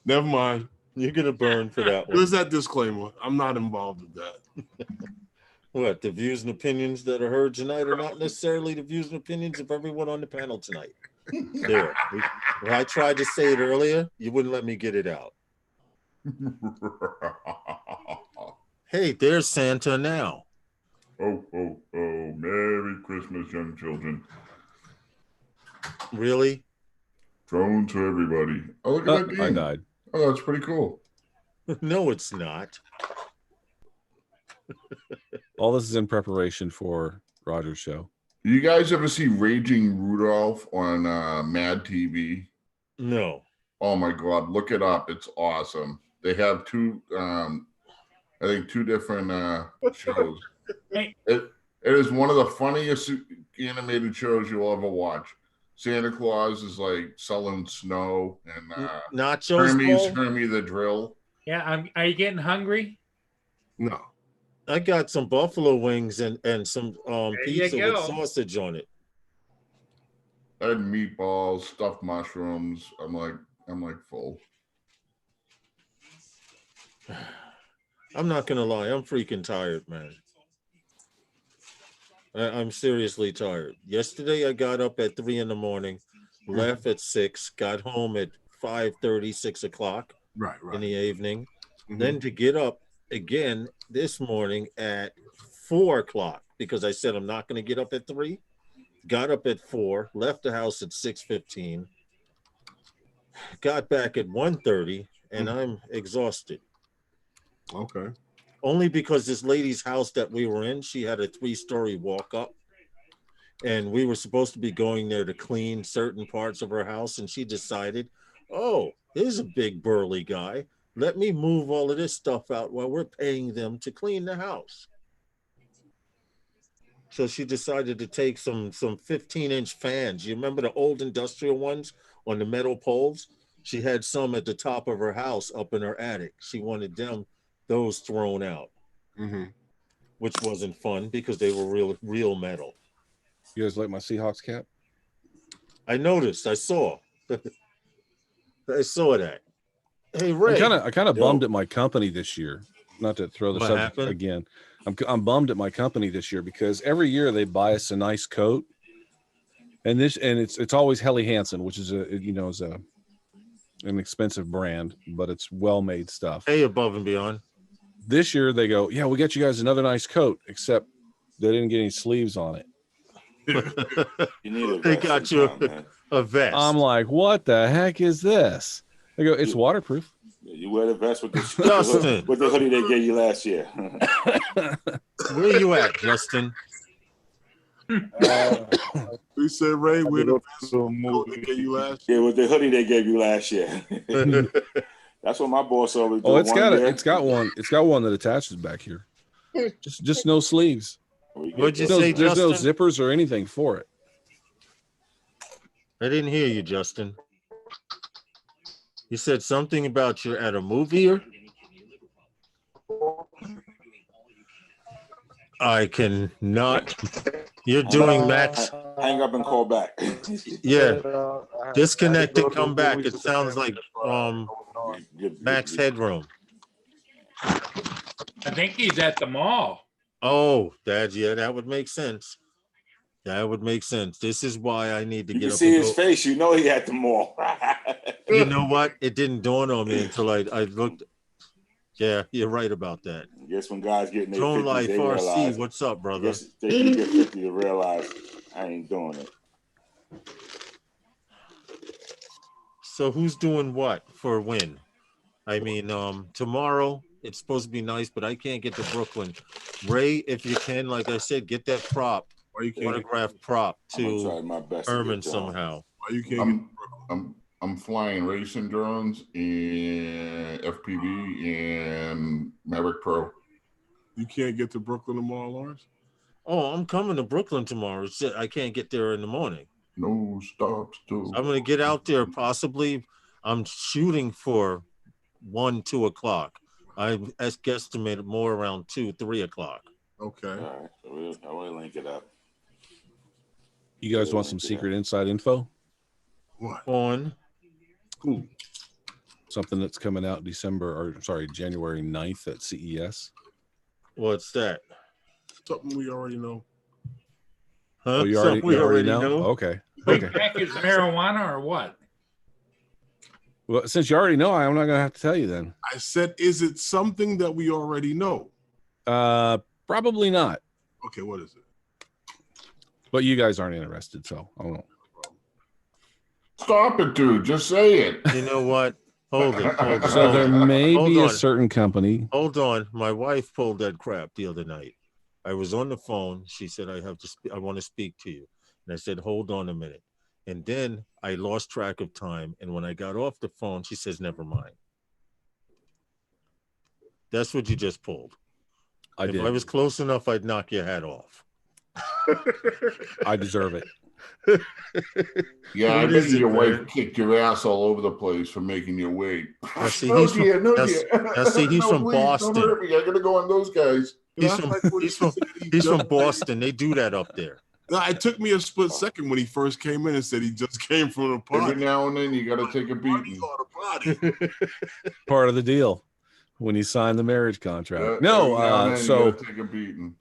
Never mind. You're gonna burn for that one. Where's that disclaimer? I'm not involved with that. What, the views and opinions that are heard tonight are not necessarily the views and opinions of everyone on the panel tonight. There. When I tried to say it earlier, you wouldn't let me get it out. Hey, there's Santa now. Oh, oh, oh. Merry Christmas, young children. Really? Drone to everybody. Oh, look at that game. I died. Oh, that's pretty cool. No, it's not. All this is in preparation for Roger's show. You guys ever see Raging Rudolph on Mad TV? No. Oh my God, look it up. It's awesome. They have two different shows. It is one of the funniest animated shows you'll ever watch. Santa Claus is like selling snow and nachos. Hermie the Drill. Yeah, are you getting hungry? No. I got some buffalo wings and some pizza with sausage on it. I had meatballs, stuffed mushrooms. I'm like full. I'm not gonna lie, I'm freaking tired, man. I'm seriously tired. Yesterday I got up at 3 a.m, left at 6, got home at 5:30, 6 o'clock in the evening. Mm-hmm. Then to get up again this morning at 4 o'clock because I said I'm not going to get up at 3. Got up at 4, left the house at 6:15, got back at 1:30, and I'm exhausted. Okay. Only because this lady's house that we were in, she had a 3-story walk up, and we were supposed to be going there to clean certain parts of her house, and she decided, oh, here's a big burly guy. Let me move all of this stuff out while we're paying them to clean the house. So she decided to take some 15-inch fans. You remember the old industrial ones on the metal poles? She had some at the top of her house up in her attic. She wanted those thrown out, which wasn't fun because they were real metal. You guys like my Seahawks cap? I noticed. I saw. I saw that. Hey, Ray. I kind of bummed at my company this year. Not to throw this up again. I'm bummed at my company this year because every year they buy us a nice coat, and it's always Helly Hansen, which is a an expensive brand, but it's well-made stuff. Hey, Above and Beyond. This year they go, yeah, we got you guys another nice coat, except they didn't get any sleeves on it. They got you a vest. I'm like, what the heck is this? They go, it's waterproof. You wear the vest with the hoodie they gave you last year. Where you at, Justin? We said, Ray, we're the vest they gave you last year. Yeah, with the hoodie they gave you last year. That's what my boss always do. Oh, it's got one that attaches back here. Just no sleeves. What'd you say, There's Justin? no zippers or anything for it. I didn't hear you, Justin. You said something about you're at a movie. I cannot. You're doing Max. Hang up and call back. Yeah. Disconnect and come back. It sounds like Max Headroom. I think he's at the mall. Oh, that would make sense. That would make sense. This is why I need to You get can up. see his face. You know he at the mall. You know what? It didn't dawn on me until I looked. Yeah, you're right about that. I guess when guys get in their Drone 50s, Life they RC, realize. what's up, I brother? guess they get 50 to realize I ain't doing it. So who's doing what for when? I mean, tomorrow it's supposed to be nice, but I can't get to Brooklyn. Ray, if you can, like I said, get that prop, autograph prop to Herman somehow. Why you can't I'm flying racing drones and FPV and Maverick Pro. You can't get to Brooklyn tomorrow, Lawrence? Oh, I'm coming to Brooklyn tomorrow. I can't get there in the morning. No stops too. I'm gonna get out there possibly. I'm shooting for 1-2 o'clock. I guesstimated more around 2-3 o'clock. Okay. All right. So we'll link it up. You guys want some secret inside info? What? On. Cool. Something that's coming out January 9th at CES. What's that? Something we already know. Huh? Oh, you already know? Okay. Big Mac is marijuana or what? Well, since you already know, I'm not going to have to tell you then. I said, is it something that we already know? Probably not. Okay, what is it? But you guys aren't interested, so I don't know. Stop it, dude. Just say it. You know what? Hold it. So there may be a certain company. Hold on. My wife pulled that crap the other night. I was on the phone. She said, I want to speak to you. And I said, hold on a minute. And then I lost track of time. And when I got off the phone, she says, never mind. That's what you just pulled. If I was close enough, I'd knock your hat off. I deserve it. Yeah, I bet your wife kicked your ass all over the place for making you wait. Now, see, he's from Boston. Don't hurt me. I gotta go on those guys. He's from Boston. They do that up there. No, it took me a split second when he first came in and said he just came from the party. Every now and then you got to take a beating. Part of the deal when you sign the marriage contract. Take a beating.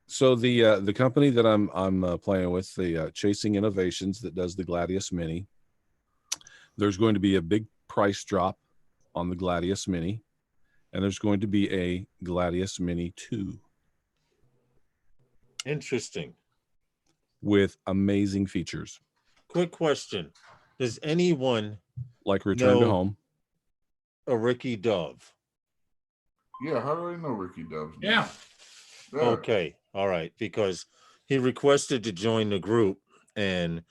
So the company that I'm playing with, the Chasing Innovations, that does the Gladius Mini, there's going to be a big price drop on the Gladius Mini, and there's going to be a Gladius Mini 2. Interesting. With amazing features. Quick question. Does anyone like Return to Home? A Ricky Dove? Yeah, how do I know Ricky Dove? Yeah. Okay. All right. Because he requested to join the group, and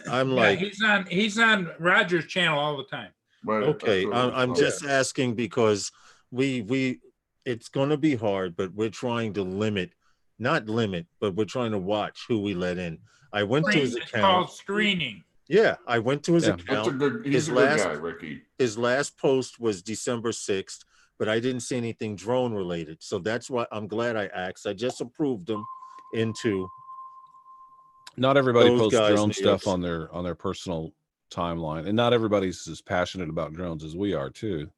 I'm like, he's on Roger's channel all the time. Right. Okay. I'm just asking because we it's going to be hard, but we're trying to not limit, but we're trying to watch who we let in. I went to his account. It's called screening. Yeah, I went to his account. He's a good guy, Ricky. His last post was December 6th, but I didn't see anything drone related. So that's why I'm glad I asked. I just approved him into. Not everybody posts drone stuff on their personal timeline, and not everybody's as passionate about drones as we are too.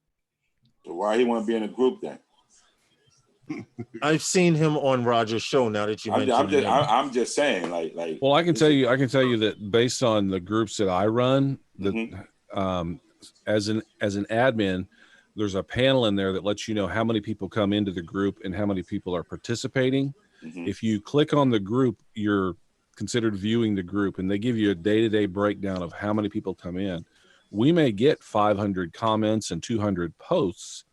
So why he want to be in a group then? I've seen him on Roger's show. Now that you mentioned, I'm just saying, like. Well, I can tell you that based on the groups that I run, as an admin, there's a panel in there that lets you know how many people come into the group and how many people are participating. Mm-hmm. If you click on the group, you're considered viewing the group, and they give you a day-to-day breakdown of how many people come in. We may get 500 comments and 200 posts,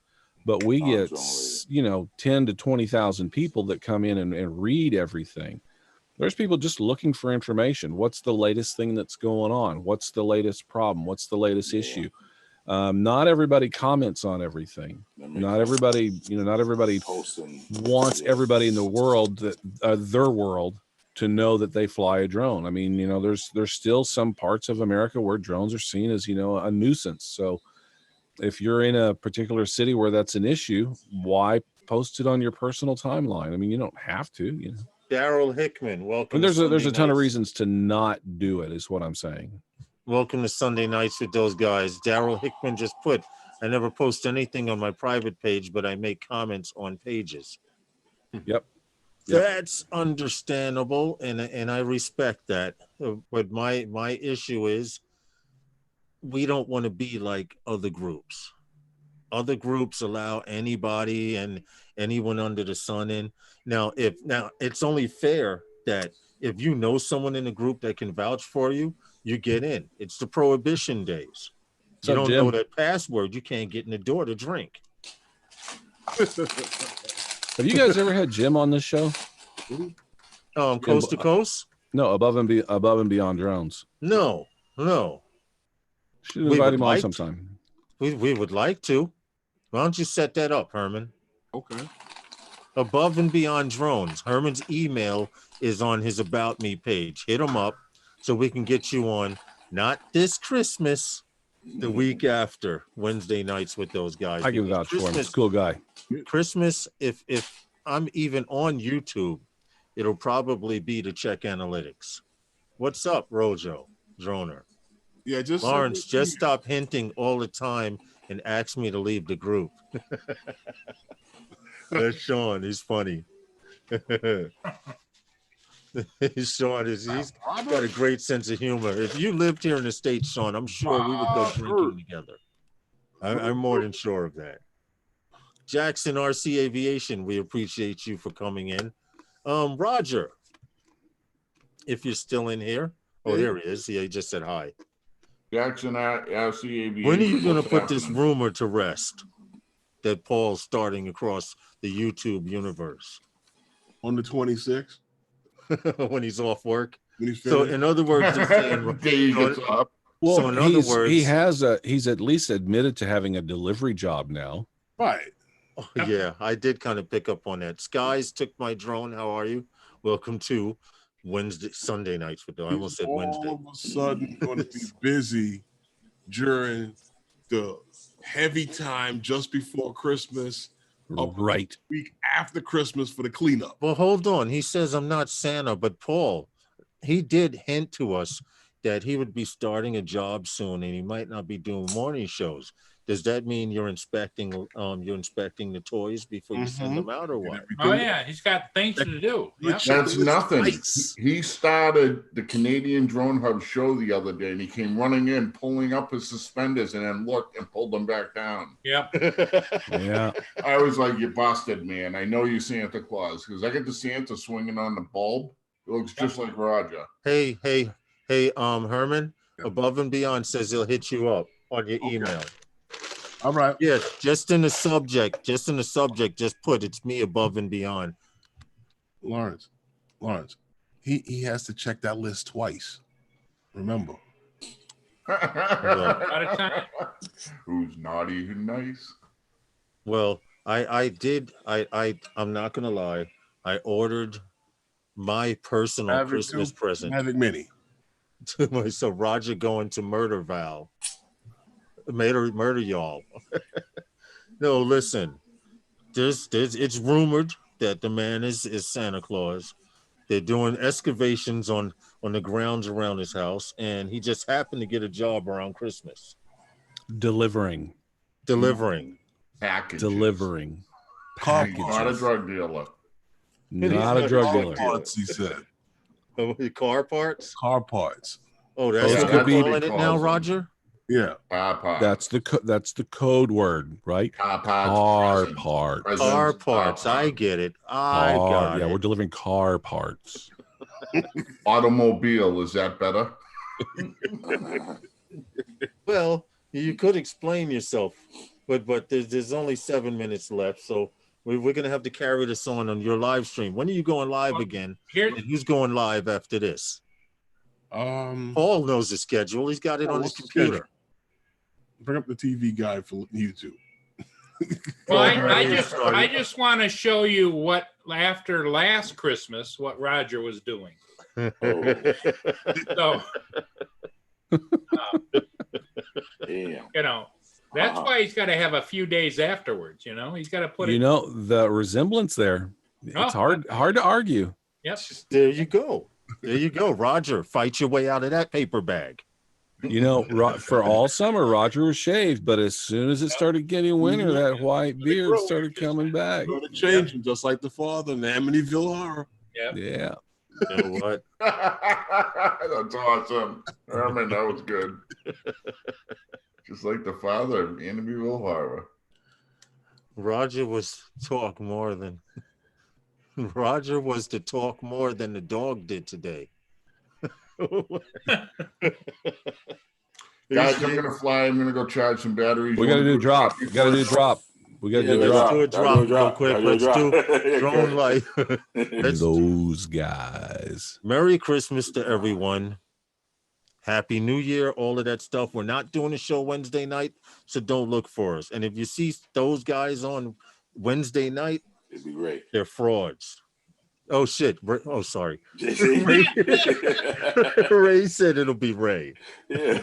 but we get 10 to 20,000 people that come in and read everything. There's people just looking for information. What's the latest thing that's going on? What's the latest problem? What's the latest issue? Not everybody comments on everything. Not everybody wants everybody in the world, their world, to know that they fly a drone. I mean, there's still some parts of America where drones are seen as, a nuisance. So if you're in a particular city where that's an issue, why post it on your personal timeline? I mean, you don't have to, Daryl Hickman, welcome. And there's a ton of reasons to not do it, is what I'm saying. Welcome to Sunday Nights with those guys. Daryl Hickman just put, I never post anything on my private page, but I make comments on pages. Yep. That's understandable, and I respect that. But my issue is, we don't want to be like other groups. Other groups allow anybody and anyone under the sun in. Now it's only fair that if you know someone in the group that can vouch for you, you get in. It's the prohibition days. You don't know that password, you can't get in the door to drink. Have you guys ever had Jim on this show? Coast to Coast? No, above and beyond drones. No. Should invite him on sometime. We would like to. Why don't you set that up, Herman? Okay. Above and Beyond Drones. Herman's email is on his About Me page. Hit him up so we can get you on, not this Christmas, the week after, Wednesday nights with those guys. I give vouch for him. He's a cool guy. Christmas, if I'm even on YouTube, it'll probably be to check analytics. What's up, Rojo, Droner? Yeah, Lawrence, just stop hinting all the time and ask me to leave the group. That's Sean. He's funny. Sean he's got a great sense of humor. If you lived here in the States, Sean, I'm sure we would go drinking together. I'm more than sure of that. Jackson RC Aviation, we appreciate you for coming in. Roger, if you're still in here. Oh, there he is. Yeah, he just said hi. Jackson RC Aviation. When are you going to put this rumor to rest that Paul's starting across the YouTube universe? On the 26th. When he's off work. So in other words, you're saying, well, so in other words, he's at least admitted to having a delivery job now. Right. Oh, yeah, I did kind of pick up on that. Skies took my drone. How are you? Welcome to Sunday nights with them. I almost said Wednesday. All of a sudden going to be busy during the heavy time just before Christmas. Right. Week after Christmas for the cleanup. Well, hold on. He says I'm not Santa, but Paul, he did hint to us that he would be starting a job soon and he might not be doing morning shows. Does that mean you're inspecting the toys before you send them out or what? Oh yeah, he's got things to do. Yep. That's nothing. He started the Canadian Drone Hub show the other day and he came running in, pulling up his suspenders and then looked and pulled them back down. Yep. Yeah. I was like, you busted, man. I know you Santa Claus because I get the Santa swinging on the bulb. It looks just like Roger. Hey, Herman, Above and Beyond says he'll hit you up on your email. All right. Yeah, just in the subject, just put it's me Above and Beyond. Lawrence, he has to check that list twice. Remember. Who's naughty, who's nice? Well, I'm not gonna lie. I ordered my personal Christmas present. Mavic Mini. To myself, Roger going to murder y'all. No, listen. It's rumored that the man is Santa Claus. They're doing excavations on the grounds around his house, and he just happened to get a job around Christmas. Delivering. Packages. Delivering. Packages. Not a drug dealer. Not a drug dealer. Parts, he said. Car parts? Car parts. Oh, that's what you're calling it now, Roger? Yeah. That's the code word, right? Car parts. Car parts. I get it. I got it. We're delivering car parts. Automobile, is that better? Well, you could explain yourself, but there's only 7 minutes left, so we're gonna have to carry this on your live stream. When are you going live again? And who's going live after this? Paul knows the schedule. He's got it on his computer. Bring up the TV guide for YouTube. Well, I just want to show you what after last Christmas what Roger was doing. So, you know, that's why he's got to have a few days afterwards. You know, he's got to put. You know the resemblance there. It's hard to argue. Yep. There you go. There you go, Roger. Fight your way out of that paper bag. You know, for all summer, Roger was shaved, but as soon as it started getting winter, that white beard started coming back. Started changing, just like the father in the Amityville Horror. Yeah. You know what? That's awesome. Herman, that was good. Just like the father of Amityville Horror. Roger was to talk more than the dog did today. Guys, I'm gonna fly. I'm gonna go charge some batteries. We gotta do a drop. We gotta do a drop. Let's do a drop real quick. Let's do drone life. Those guys. Merry Christmas to everyone. Happy New Year, all of that stuff. We're not doing a show Wednesday night, so don't look for us. And if you see those guys on Wednesday night, it'd be great. They're frauds. Oh shit! Oh, sorry. Ray said it'll be Ray. Yeah.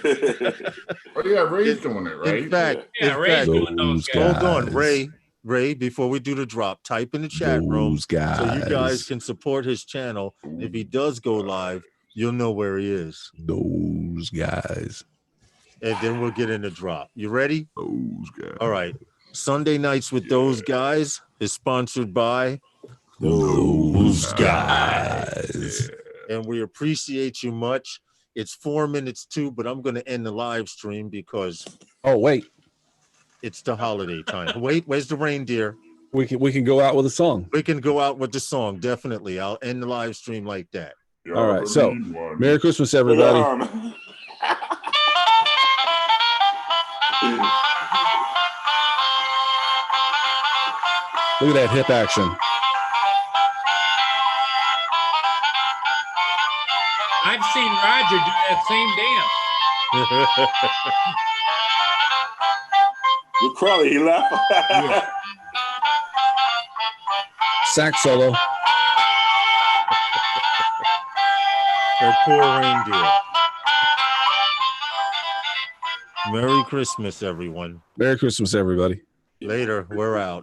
Oh yeah, Ray's doing it, right? In fact, Ray's doing those guys. Hold on, Ray. Before we do the drop, type in the chat room so you guys can support his channel. If he does go live, you'll know where he is. Those guys. And then we'll get in the drop. You ready? Those guys. All right. Sunday Nights with Those Guys is sponsored by Those guys. And we appreciate you much. It's 4 minutes too, but I'm going to end the live stream because wait, it's the holiday time. Wait, where's the reindeer? We can go out with a song. We can go out with the song, definitely. I'll end the live stream like that. All right. So, Merry Christmas, everybody. Look at that hip action. I've seen Roger do that same dance. With Crawley, he left. Yeah. Sax solo. That poor reindeer. Merry Christmas, everyone. Merry Christmas, everybody. Later, we're out.